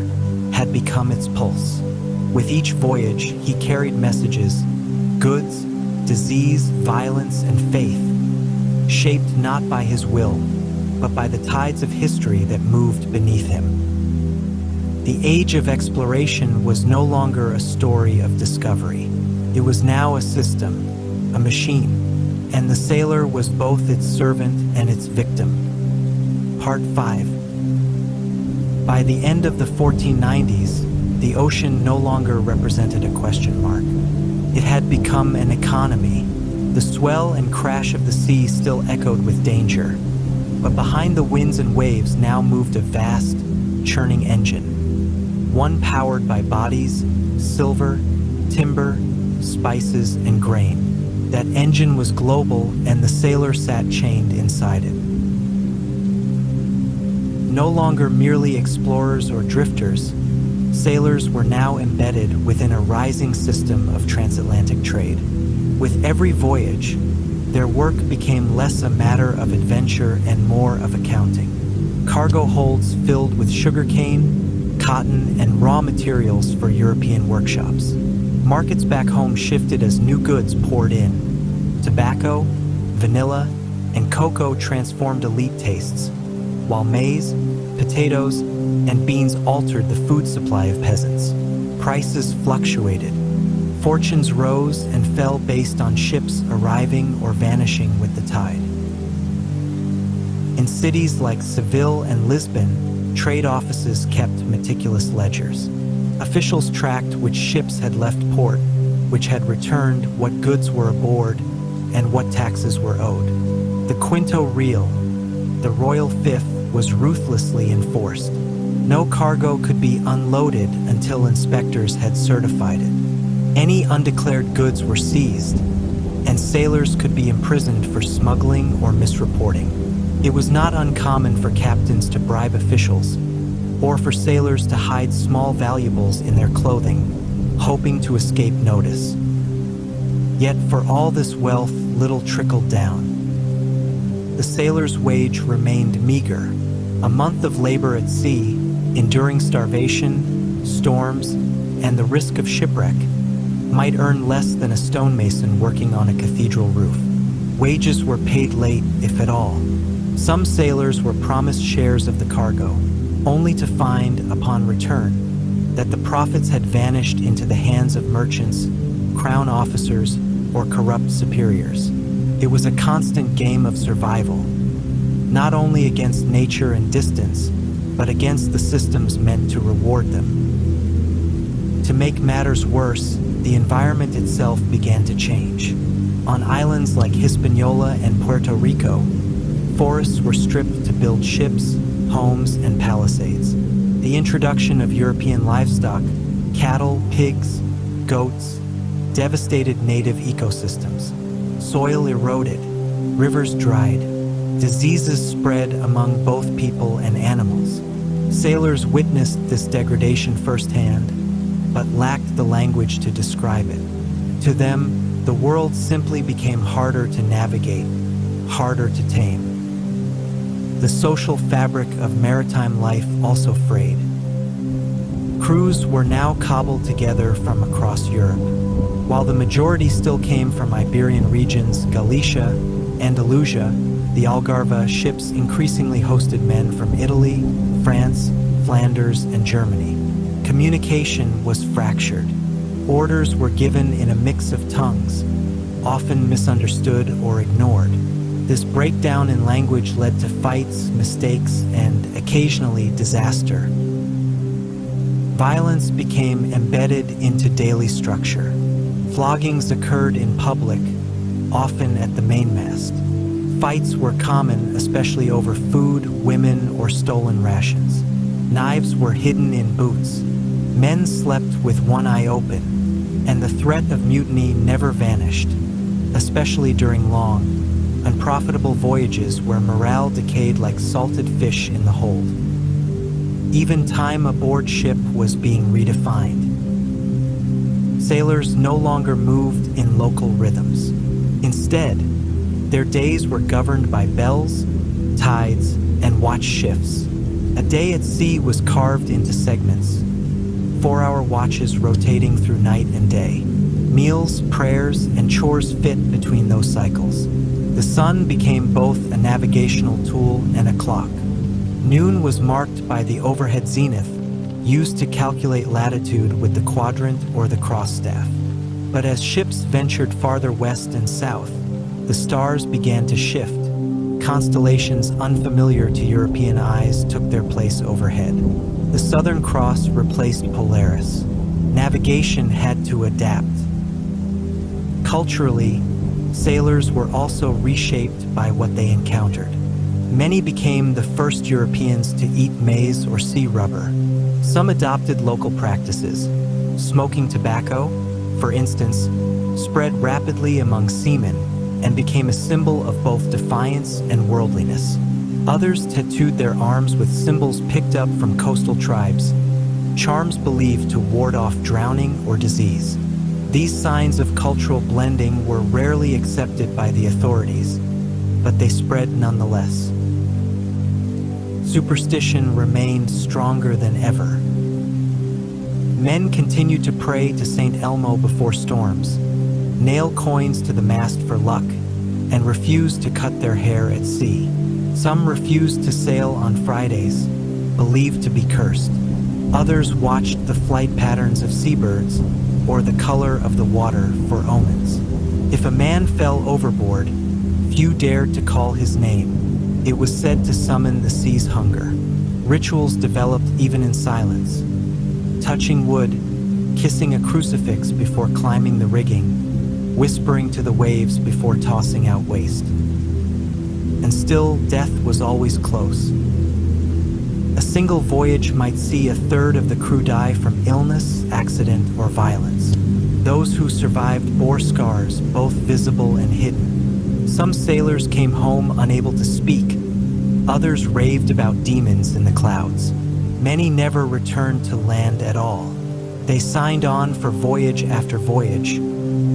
had become its pulse. With each voyage, he carried messages, goods, disease, violence, and faith, shaped not by his will, but by the tides of history that moved beneath him. The age of exploration was no longer a story of discovery. It was now a system, a machine, and the sailor was both its servant and its victim. Part 5. By the end of the 1490s, the ocean no longer represented a question mark. It had become an economy. The swell and crash of the sea still echoed with danger, but behind the winds and waves now moved a vast, churning engine, one powered by bodies, silver, timber, spices, and grain. That engine was global, and the sailor sat chained inside it. No longer merely explorers or drifters, sailors were now embedded within a rising system of transatlantic trade. With every voyage, their work became less a matter of adventure and more of accounting. Cargo holds filled with sugarcane, cotton, and raw materials for European workshops. Markets back home shifted as new goods poured in. Tobacco, vanilla, and cocoa transformed elite tastes, while maize, potatoes, and beans altered the food supply of peasants. Prices fluctuated. Fortunes rose and fell based on ships arriving or vanishing with the tide. In cities like Seville and Lisbon, trade offices kept meticulous ledgers. Officials tracked which ships had left port, which had returned, what goods were aboard, and what taxes were owed. The quinto real, the royal fifth, was ruthlessly enforced. No cargo could be unloaded until inspectors had certified it. Any undeclared goods were seized, and sailors could be imprisoned for smuggling or misreporting. It was not uncommon for captains to bribe officials, or for sailors to hide small valuables in their clothing, hoping to escape notice. Yet for all this wealth, little trickled down. The sailor's wage remained meager. A month of labor at sea, enduring starvation, storms, and the risk of shipwreck, might earn less than a stonemason working on a cathedral roof. Wages were paid late, if at all. Some sailors were promised shares of the cargo, only to find, upon return, that the profits had vanished into the hands of merchants, crown officers, or corrupt superiors. It was a constant game of survival, not only against nature and distance, but against the systems meant to reward them. To make matters worse, the environment itself began to change. On islands like Hispaniola and Puerto Rico, forests were stripped to build ships, homes, and palisades. The introduction of European livestock, cattle, pigs, goats, devastated native ecosystems. Soil eroded, rivers dried, diseases spread among both people and animals. Sailors witnessed this degradation firsthand, but lacked the language to describe it. To them, the world simply became harder to navigate, harder to tame. The social fabric of maritime life also frayed. Crews were now cobbled together from across Europe. While the majority still came from Iberian regions, Galicia, Andalusia, the Algarve ships increasingly hosted men from Italy, France, Flanders, and Germany. Communication was fractured. Orders were given in a mix of tongues, often misunderstood or ignored. This breakdown in language led to fights, mistakes, and occasionally disaster. Violence became embedded into daily structure. Floggings occurred in public, often at the mainmast. Fights were common, especially over food, women, or stolen rations. Knives were hidden in boots. Men slept with one eye open, and the threat of mutiny never vanished, especially during long, unprofitable voyages where morale decayed like salted fish in the hold. Even time aboard ship was being redefined. Sailors no longer moved in local rhythms. Instead, their days were governed by bells, tides, and watch shifts. A day at sea was carved into segments, 4-hour watches rotating through night and day. Meals, prayers, and chores fit between those cycles. The sun became both a navigational tool and a clock. Noon was marked by the overhead zenith, used to calculate latitude with the quadrant or the cross staff. But as ships ventured farther west and south, the stars began to shift. Constellations unfamiliar to European eyes took their place overhead. The Southern Cross replaced Polaris. Navigation had to adapt. Culturally, sailors were also reshaped by what they encountered. Many became the first Europeans to eat maize or sea rubber. Some adopted local practices. Smoking tobacco, for instance, spread rapidly among seamen and became a symbol of both defiance and worldliness. Others tattooed their arms with symbols picked up from coastal tribes, charms believed to ward off drowning or disease. These signs of cultural blending were rarely accepted by the authorities, but they spread nonetheless. Superstition remained stronger than ever. Men continued to pray to St. Elmo before storms, nail coins to the mast for luck, and refused to cut their hair at sea. Some refused to sail on Fridays, believed to be cursed. Others watched the flight patterns of seabirds or the color of the water for omens. If a man fell overboard, few dared to call his name. It was said to summon the sea's hunger. Rituals developed even in silence. Touching wood, kissing a crucifix before climbing the rigging, whispering to the waves before tossing out waste. And still, death was always close. A single voyage might see a third of the crew die from illness, accident, or violence. Those who survived bore scars, both visible and hidden. Some sailors came home unable to speak. Others raved about demons in the clouds. Many never returned to land at all. They signed on for voyage after voyage,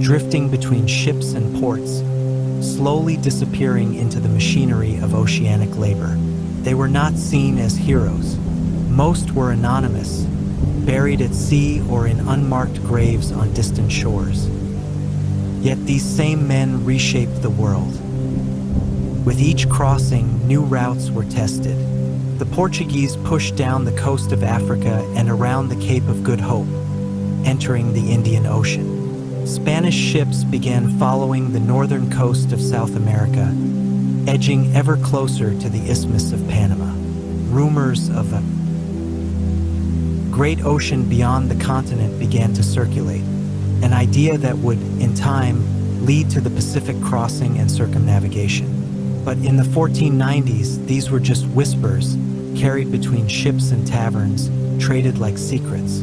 drifting between ships and ports, slowly disappearing into the machinery of oceanic labor. They were not seen as heroes. Most were anonymous, buried at sea or in unmarked graves on distant shores. Yet these same men reshaped the world. With each crossing, new routes were tested. The Portuguese pushed down the coast of Africa and around the Cape of Good Hope, entering the Indian Ocean. Spanish ships began following the northern coast of South America, edging ever closer to the Isthmus of Panama. Rumors of a great ocean beyond the continent began to circulate, an idea that would, in time, lead to the Pacific crossing and circumnavigation. But in the 1490s, these were just whispers, carried between ships and taverns, traded like secrets.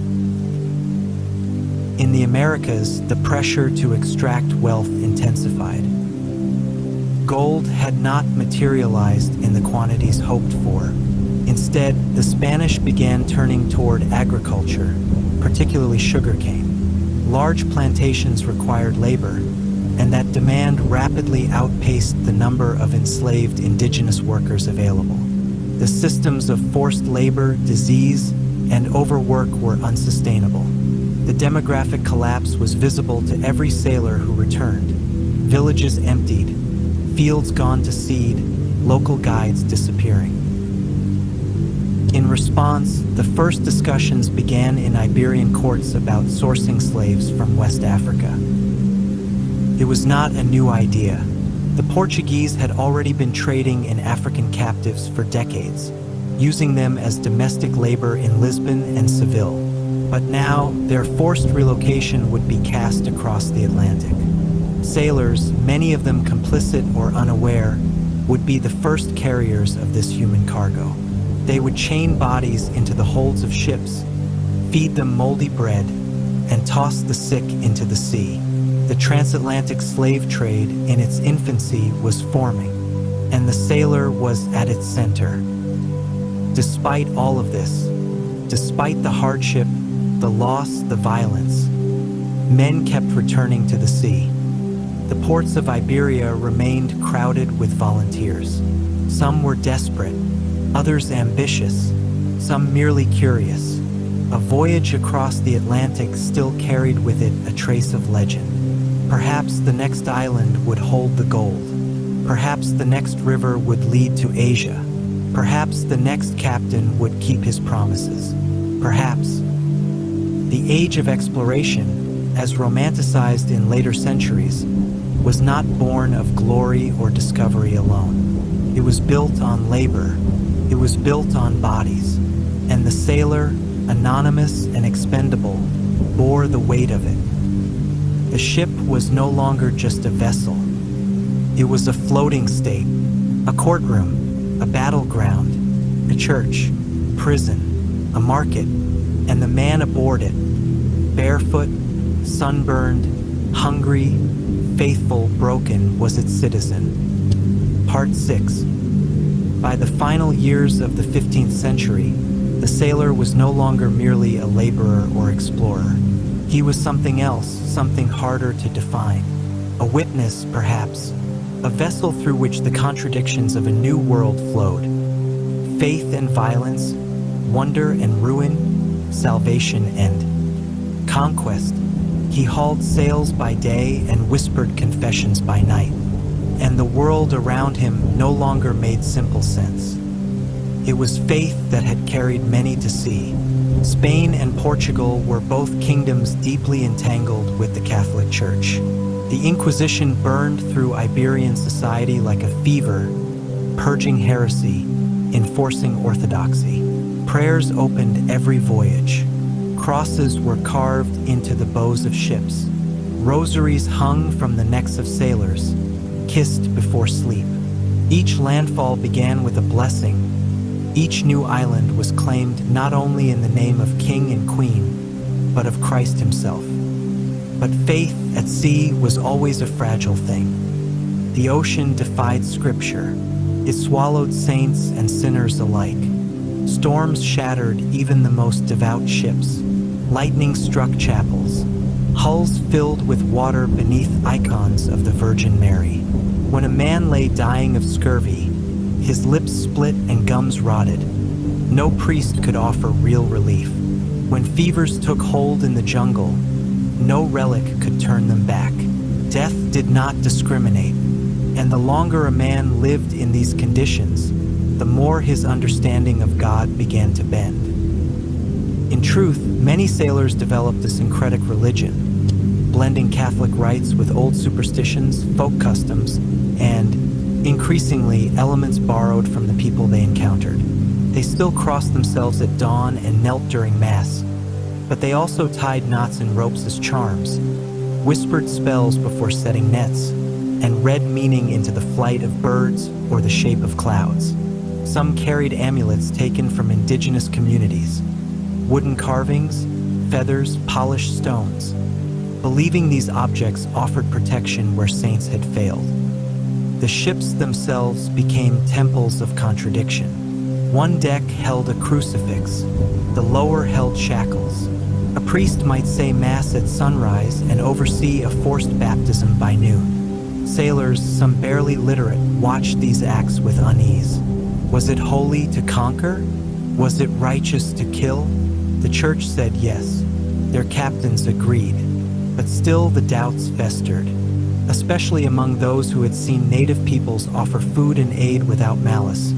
In the Americas, the pressure to extract wealth intensified. Gold had not materialized in the quantities hoped for. Instead, the Spanish began turning toward agriculture, particularly sugarcane. Large plantations required labor, and that demand rapidly outpaced the number of enslaved indigenous workers available. The systems of forced labor, disease, and overwork were unsustainable. The demographic collapse was visible to every sailor who returned. Villages emptied, fields gone to seed, local guides disappearing. In response, the first discussions began in Iberian courts about sourcing slaves from West Africa. It was not a new idea. The Portuguese had already been trading in African captives for decades, using them as domestic labor in Lisbon and Seville. But now, their forced relocation would be cast across the Atlantic. Sailors, many of them complicit or unaware, would be the first carriers of this human cargo. They would chain bodies into the holds of ships, feed them moldy bread, and toss the sick into the sea. The transatlantic slave trade in its infancy was forming, and the sailor was at its center. Despite all of this, despite the hardship, the loss, the violence, men kept returning to the sea. The ports of Iberia remained crowded with volunteers. Some were desperate, others ambitious, some merely curious. A voyage across the Atlantic still carried with it a trace of legend. Perhaps the next island would hold the gold. Perhaps the next river would lead to Asia. Perhaps the next captain would keep his promises. Perhaps. The age of exploration, as romanticized in later centuries, was not born of glory or discovery alone. It was built on labor. It was built on bodies. And the sailor, anonymous and expendable, bore the weight of it. The ship was no longer just a vessel. It was a floating state, a courtroom, a battleground, a church, prison, a market, and the man aboard it, barefoot, sunburned, hungry, faithful, broken, was its citizen. Part 6. By the final years of the 15th century, the sailor was no longer merely a laborer or explorer. He was something else, something harder to define. A witness, perhaps, a vessel through which the contradictions of a new world flowed. Faith and violence, wonder and ruin, salvation and conquest. He hauled sails by day and whispered confessions by night, and the world around him no longer made simple sense. It was faith that had carried many to sea. Spain and Portugal were both kingdoms deeply entangled with the Catholic Church. The Inquisition burned through Iberian society like a fever, purging heresy, enforcing orthodoxy. Prayers opened every voyage. Crosses were carved into the bows of ships. Rosaries hung from the necks of sailors, kissed before sleep. Each landfall began with a blessing. Each new island was claimed not only in the name of king and queen, but of Christ himself. But faith at sea was always a fragile thing. The ocean defied scripture. It swallowed saints and sinners alike. Storms shattered even the most devout ships. Lightning struck chapels. Hulls filled with water beneath icons of the Virgin Mary. When a man lay dying of scurvy, his lips split and gums rotted, no priest could offer real relief. When fevers took hold in the jungle, no relic could turn them back. Death did not discriminate, and the longer a man lived in these conditions, the more his understanding of God began to bend. In truth, many sailors developed a syncretic religion, blending Catholic rites with old superstitions, folk customs, and, increasingly, elements borrowed from the people they encountered. They still crossed themselves at dawn and knelt during Mass, but they also tied knots and ropes as charms, whispered spells before setting nets, and read meaning into the flight of birds or the shape of clouds. Some carried amulets taken from indigenous communities, wooden carvings, feathers, polished stones, believing these objects offered protection where saints had failed. The ships themselves became temples of contradiction. One deck held a crucifix, the lower held shackles. A priest might say Mass at sunrise and oversee a forced baptism by noon. Sailors, some barely literate, watched these acts with unease. Was it holy to conquer? Was it righteous to kill? The church said yes. Their captains agreed. But still the doubts festered, especially among those who had seen native peoples offer food and aid without malice,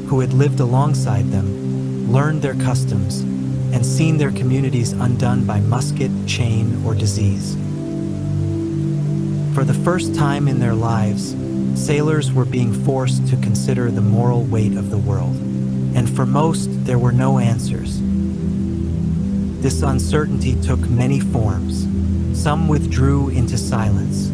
who had lived alongside them, learned their customs, and seen their communities undone by musket, chain, or disease. For the first time in their lives, sailors were being forced to consider the moral weight of the world, and for most, there were no answers. This uncertainty took many forms. Some withdrew into silence.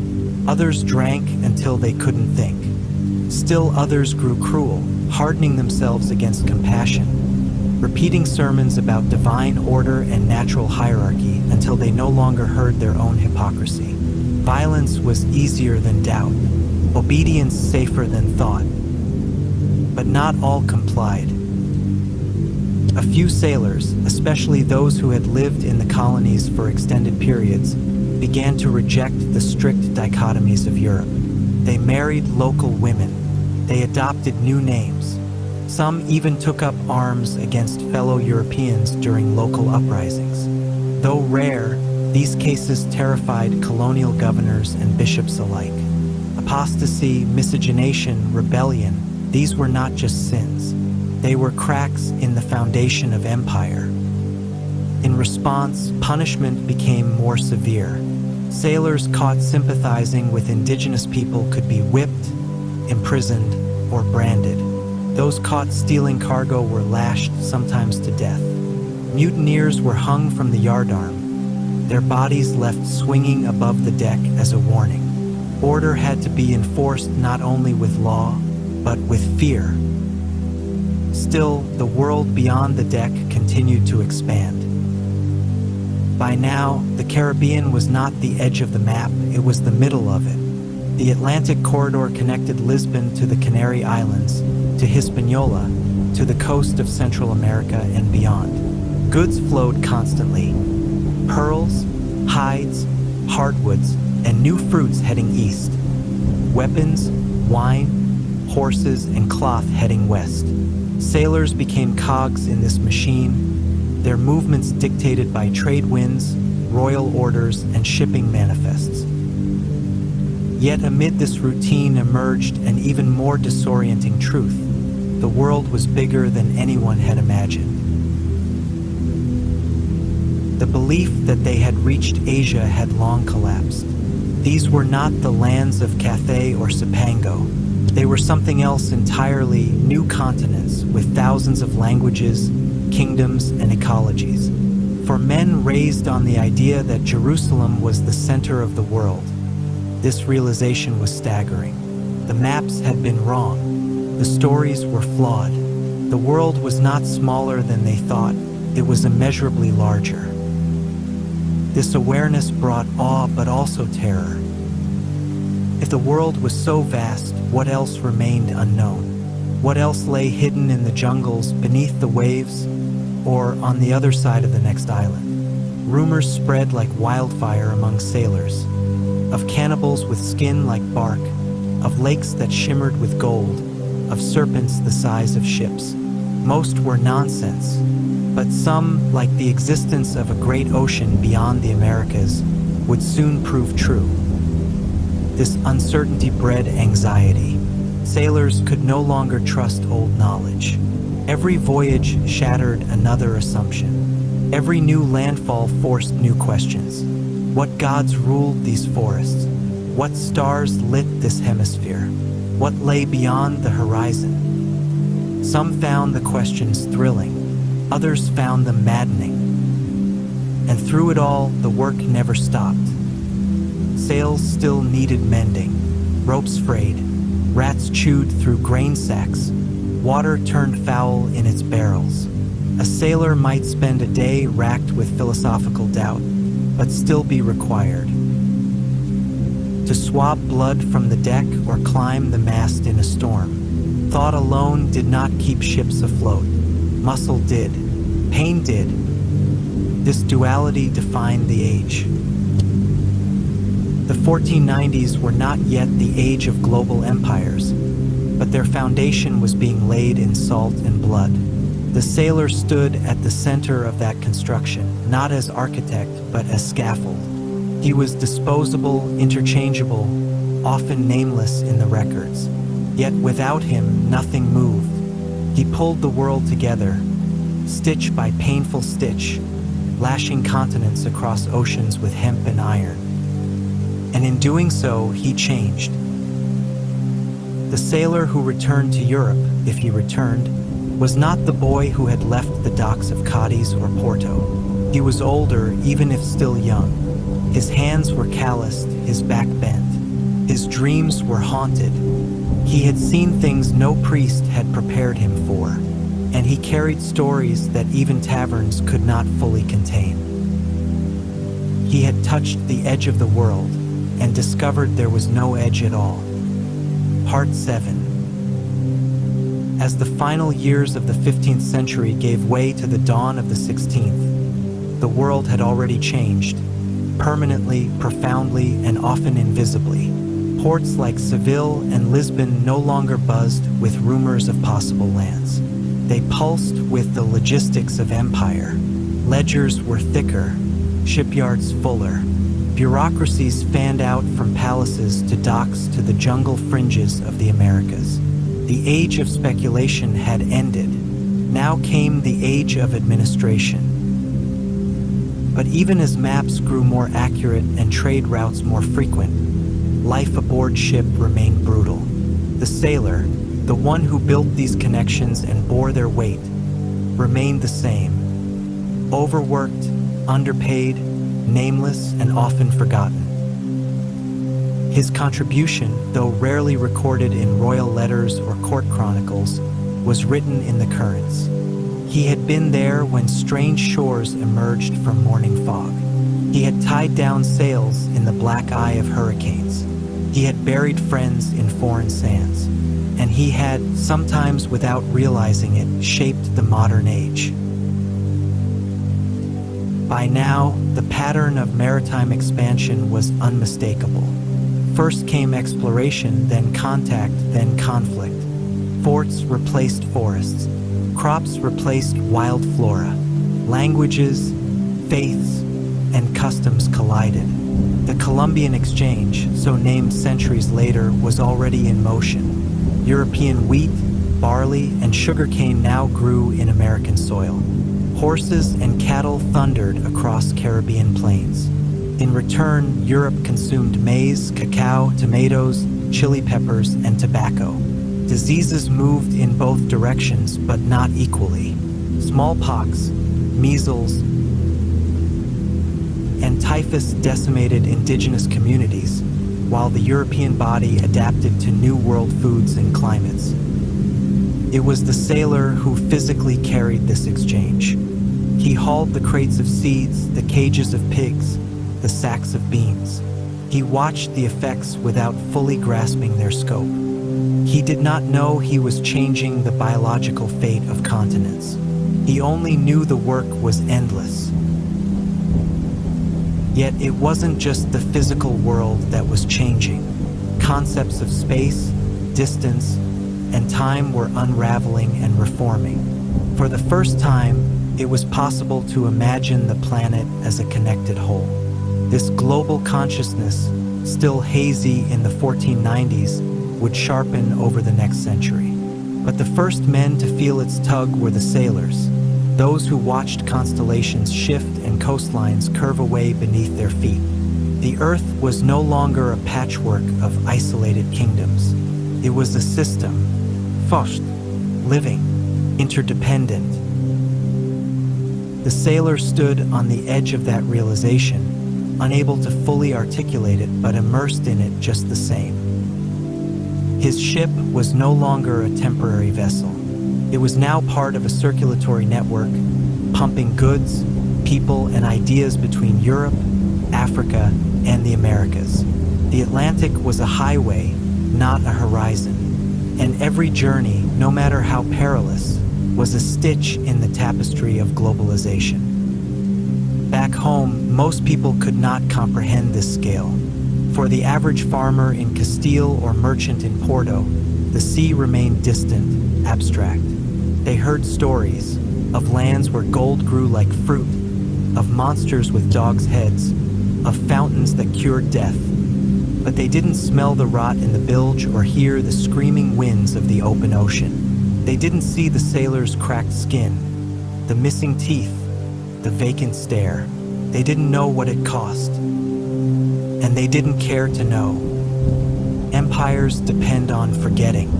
Others drank until they couldn't think. Still others grew cruel, hardening themselves against compassion, repeating sermons about divine order and natural hierarchy until they no longer heard their own hypocrisy. Violence was easier than doubt, obedience safer than thought. But not all complied. A few sailors, especially those who had lived in the colonies for extended periods, began to reject the strict dichotomies of Europe. They married local women. They adopted new names. Some even took up arms against fellow Europeans during local uprisings. Though rare, these cases terrified colonial governors and bishops alike. Apostasy, miscegenation, rebellion, these were not just sins. They were cracks in the foundation of empire. In response, punishment became more severe. Sailors caught sympathizing with indigenous people could be whipped, imprisoned, or branded. Those caught stealing cargo were lashed, sometimes to death. Mutineers were hung from the yardarm, their bodies left swinging above the deck as a warning. Order had to be enforced not only with law, but with fear. Still, the world beyond the deck continued to expand. By now, the Caribbean was not the edge of the map, it was the middle of it. The Atlantic corridor connected Lisbon to the Canary Islands, to Hispaniola, to the coast of Central America and beyond. Goods flowed constantly. Pearls, hides, hardwoods, and new fruits heading east. Weapons, wine, horses, and cloth heading west. Sailors became cogs in this machine, their movements dictated by trade winds, royal orders, and shipping manifests. Yet amid this routine emerged an even more disorienting truth. The world was bigger than anyone had imagined. The belief that they had reached Asia had long collapsed. These were not the lands of Cathay or Cipango. They were something else entirely, new continents with thousands of languages, kingdoms, and ecologies. For men raised on the idea that Jerusalem was the center of the world, this realization was staggering. The maps had been wrong. The stories were flawed. The world was not smaller than they thought. It was immeasurably larger. This awareness brought awe but also terror. If the world was so vast, what else remained unknown? What else lay hidden in the jungles, beneath the waves, or on the other side of the next island? Rumors spread like wildfire among sailors, of cannibals with skin like bark, of lakes that shimmered with gold, of serpents the size of ships. Most were nonsense, but some, like the existence of a great ocean beyond the Americas, would soon prove true. This uncertainty bred anxiety. Sailors could no longer trust old knowledge. Every voyage shattered another assumption. Every new landfall forced new questions. What gods ruled these forests? What stars lit this hemisphere? What lay beyond the horizon? Some found the questions thrilling. Others found them maddening. And through it all, the work never stopped. Sails still needed mending, ropes frayed, rats chewed through grain sacks, water turned foul in its barrels. A sailor might spend a day racked with philosophical doubt, but still be required to swab blood from the deck or climb the mast in a storm. Thought alone did not keep ships afloat. Muscle did. Pain did. This duality defined the age. The 1490s were not yet the age of global empires, but their foundation was being laid in salt and blood. The sailor stood at the center of that construction, not as architect, but as scaffold. He was disposable, interchangeable, often nameless in the records. Yet without him, nothing moved. He pulled the world together, stitch by painful stitch, lashing continents across oceans with hemp and iron. And in doing so, he changed. The sailor who returned to Europe, if he returned, was not the boy who had left the docks of Cadiz or Porto. He was older, even if still young. His hands were calloused, his back bent. His dreams were haunted. He had seen things no priest had prepared him for, and he carried stories that even taverns could not fully contain. He had touched the edge of the world and discovered there was no edge at all. Part 7. As the final years of the 15th century gave way to the dawn of the 16th, the world had already changed, permanently, profoundly, and often invisibly. Ports like Seville and Lisbon no longer buzzed with rumors of possible lands. They pulsed with the logistics of empire. Ledgers were thicker, shipyards fuller. Bureaucracies fanned out from palaces to docks to the jungle fringes of the Americas. The age of speculation had ended. Now came the age of administration. But even as maps grew more accurate and trade routes more frequent, life aboard ship remained brutal. The sailor, the one who built these connections and bore their weight, remained the same. Overworked, underpaid, nameless, and often forgotten. His contribution, though rarely recorded in royal letters or court chronicles, was written in the currents. He had been there when strange shores emerged from morning fog. He had tied down sails in the black eye of hurricanes. He had buried friends in foreign sands. And he had, sometimes without realizing it, shaped the modern age. By now, the pattern of maritime expansion was unmistakable. First came exploration, then contact, then conflict. Forts replaced forests. Crops replaced wild flora. Languages, faiths, and customs collided. The Columbian Exchange, so named centuries later, was already in motion. European wheat, barley, and sugarcane now grew in American soil. Horses and cattle thundered across Caribbean plains. In return, Europe consumed maize, cacao, tomatoes, chili peppers, and tobacco. Diseases moved in both directions, but not equally. Smallpox, measles, and typhus decimated indigenous communities, while the European body adapted to new world foods and climates. It was the sailor who physically carried this exchange. He hauled the crates of seeds, the cages of pigs, the sacks of beans. He watched the effects without fully grasping their scope. He did not know he was changing the biological fate of continents. He only knew the work was endless. Yet it wasn't just the physical world that was changing. Concepts of space, distance, and time were unraveling and reforming. For the first time, it was possible to imagine the planet as a connected whole. This global consciousness, still hazy in the 1490s, would sharpen over the next century. But the first men to feel its tug were the sailors, those who watched constellations shift and coastlines curve away beneath their feet. The Earth was no longer a patchwork of isolated kingdoms. It was a system, fast, living, interdependent. The sailor stood on the edge of that realization, unable to fully articulate it, but immersed in it just the same. His ship was no longer a temporary vessel. It was now part of a circulatory network, pumping goods, people, and ideas between Europe, Africa, and the Americas. The Atlantic was a highway, not a horizon. And every journey, no matter how perilous, was a stitch in the tapestry of globalization. Back home, most people could not comprehend this scale. For the average farmer in Castile or merchant in Porto, the sea remained distant, abstract. They heard stories of lands where gold grew like fruit, of monsters with dogs' heads, of fountains that cured death. But they didn't smell the rot in the bilge or hear the screaming winds of the open ocean. They didn't see the sailor's cracked skin, The missing teeth, the vacant stare. They didn't know what it cost, and they didn't care to know. Empires depend on forgetting.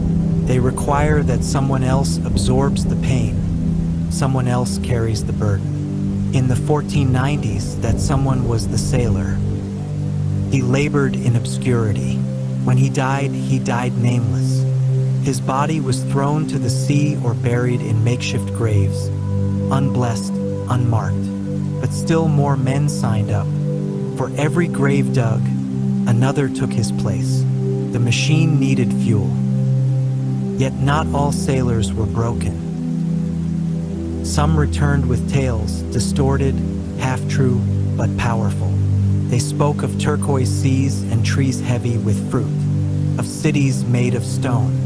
They require that someone else absorbs the pain, someone else carries the burden. In the 1490s, that someone was the sailor. He labored in obscurity. When he died nameless. His body was thrown to the sea or buried in makeshift graves, unblessed, unmarked. But still more men signed up. For every grave dug, another took his place. The machine needed fuel. Yet not all sailors were broken. Some returned with tales, distorted, half-true, but powerful. They spoke of turquoise seas and trees heavy with fruit, of cities made of stone,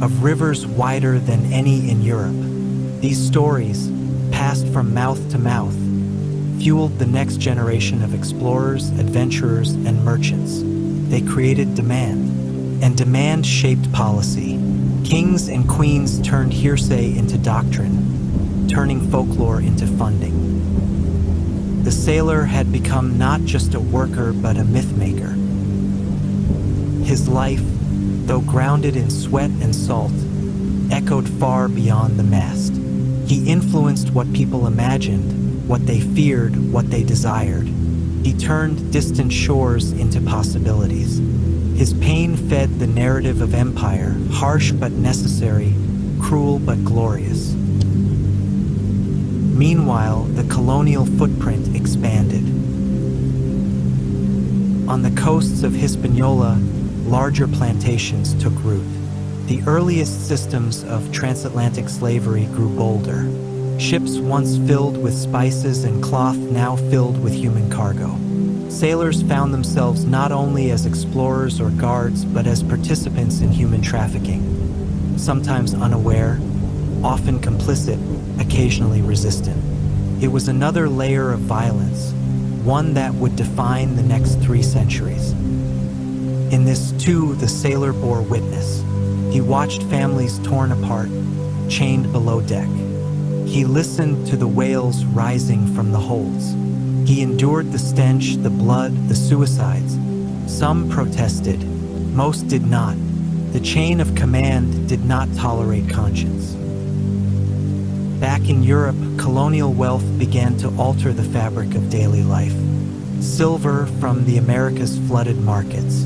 of rivers wider than any in Europe. These stories, passed from mouth to mouth, fueled the next generation of explorers, adventurers, and merchants. They created demand, and demand shaped policy. Kings and queens turned hearsay into doctrine, turning folklore into funding. The sailor had become not just a worker but a mythmaker. His life, though grounded in sweat and salt, echoed far beyond the mast. He influenced what people imagined, what they feared, what they desired. He turned distant shores into possibilities. His pain fed the narrative of empire, harsh but necessary, cruel but glorious. Meanwhile, the colonial footprint expanded. On the coasts of Hispaniola, larger plantations took root. The earliest systems of transatlantic slavery grew bolder. Ships once filled with spices and cloth now filled with human cargo. Sailors found themselves not only as explorers or guards, but as participants in human trafficking. Sometimes unaware, often complicit, occasionally resistant. It was another layer of violence, one that would define the next 3 centuries. In this too, the sailor bore witness. He watched families torn apart, chained below deck. He listened to the wails rising from the holds. He endured the stench, the blood, the suicides. Some protested, most did not. The chain of command did not tolerate conscience. Back in Europe, colonial wealth began to alter the fabric of daily life. Silver from the Americas flooded markets.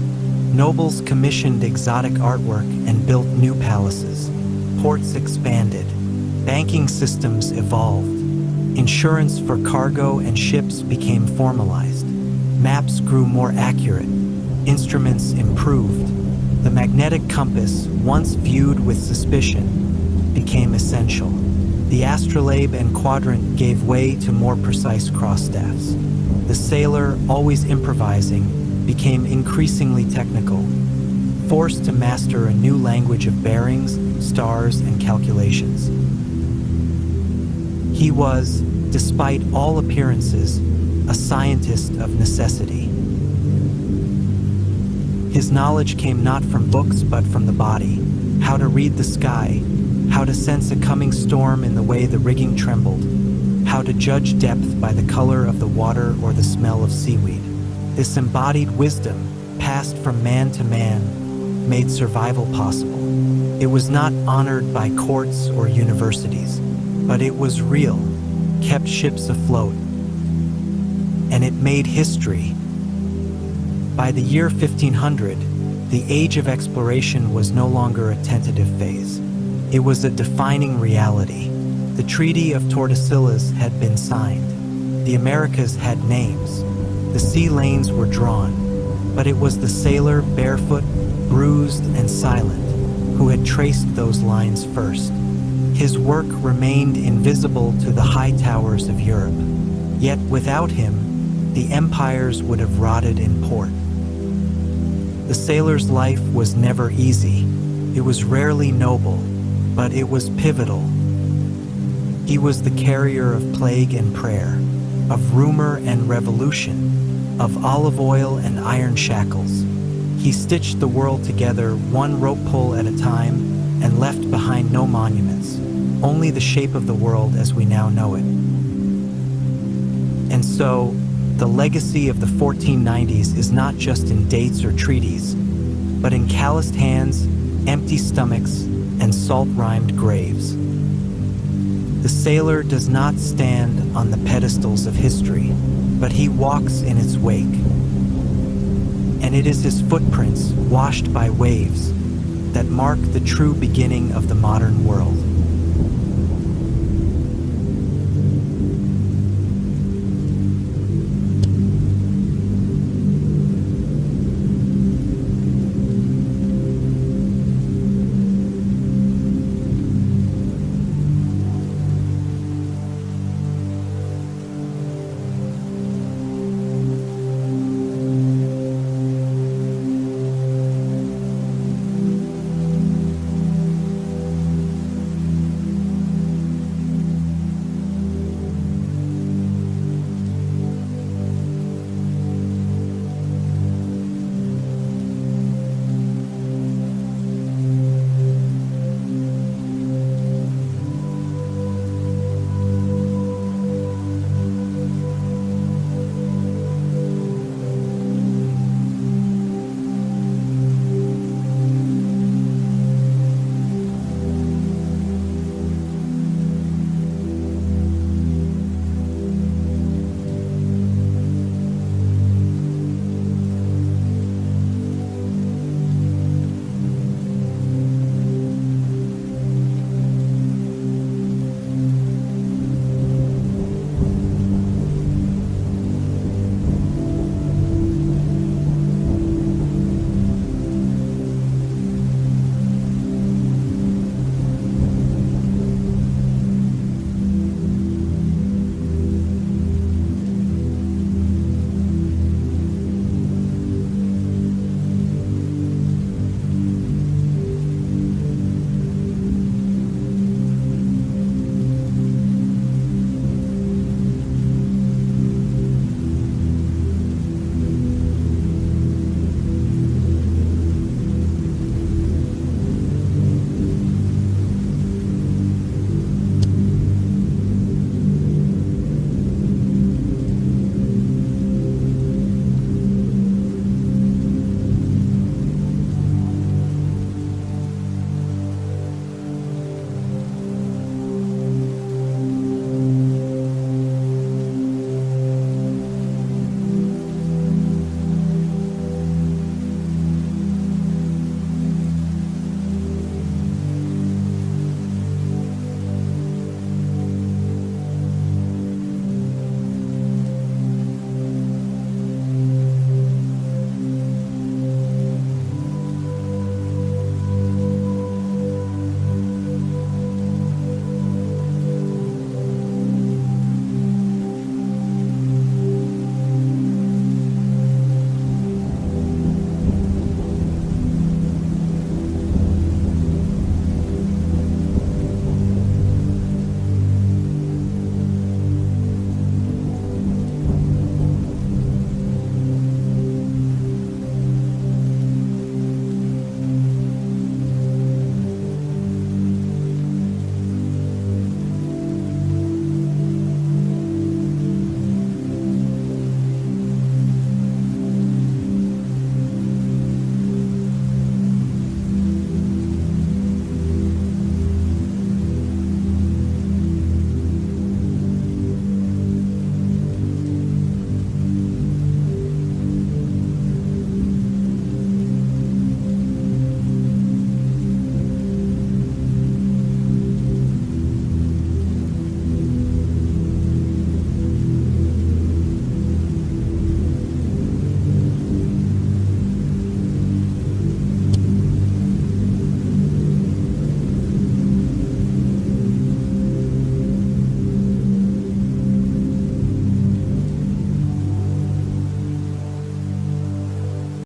Nobles commissioned exotic artwork and built new palaces. Ports expanded. Banking systems evolved. Insurance for cargo and ships became formalized. Maps grew more accurate. Instruments improved. The magnetic compass, once viewed with suspicion, became essential. The astrolabe and quadrant gave way to more precise cross-staffs. The sailor, always improvising, became increasingly technical, forced to master a new language of bearings, stars, and calculations. He was, despite all appearances, a scientist of necessity. His knowledge came not from books but from the body, how to read the sky, how to sense a coming storm in the way the rigging trembled, how to judge depth by the color of the water or the smell of seaweed. This embodied wisdom, passed from man to man, made survival possible. It was not honored by courts or universities, but it was real, kept ships afloat, and it made history. By the year 1500, the age of exploration was no longer a tentative phase. It was a defining reality. The Treaty of Tordesillas had been signed. The Americas had names. The sea lanes were drawn, but it was the sailor, barefoot, bruised, and silent, who had traced those lines first. His work remained invisible to the high towers of Europe. Yet without him, the empires would have rotted in port. The sailor's life was never easy. It was rarely noble, but it was pivotal. He was the carrier of plague and prayer, of rumor and revolution, of olive oil and iron shackles. He stitched the world together one rope pull at a time and left behind no monuments, only the shape of the world as we now know it. And so, the legacy of the 1490s is not just in dates or treaties, but in calloused hands, empty stomachs, and salt-rimed graves. The sailor does not stand on the pedestals of history, but he walks in its wake. And it is his footprints, washed by waves, that mark the true beginning of the modern world.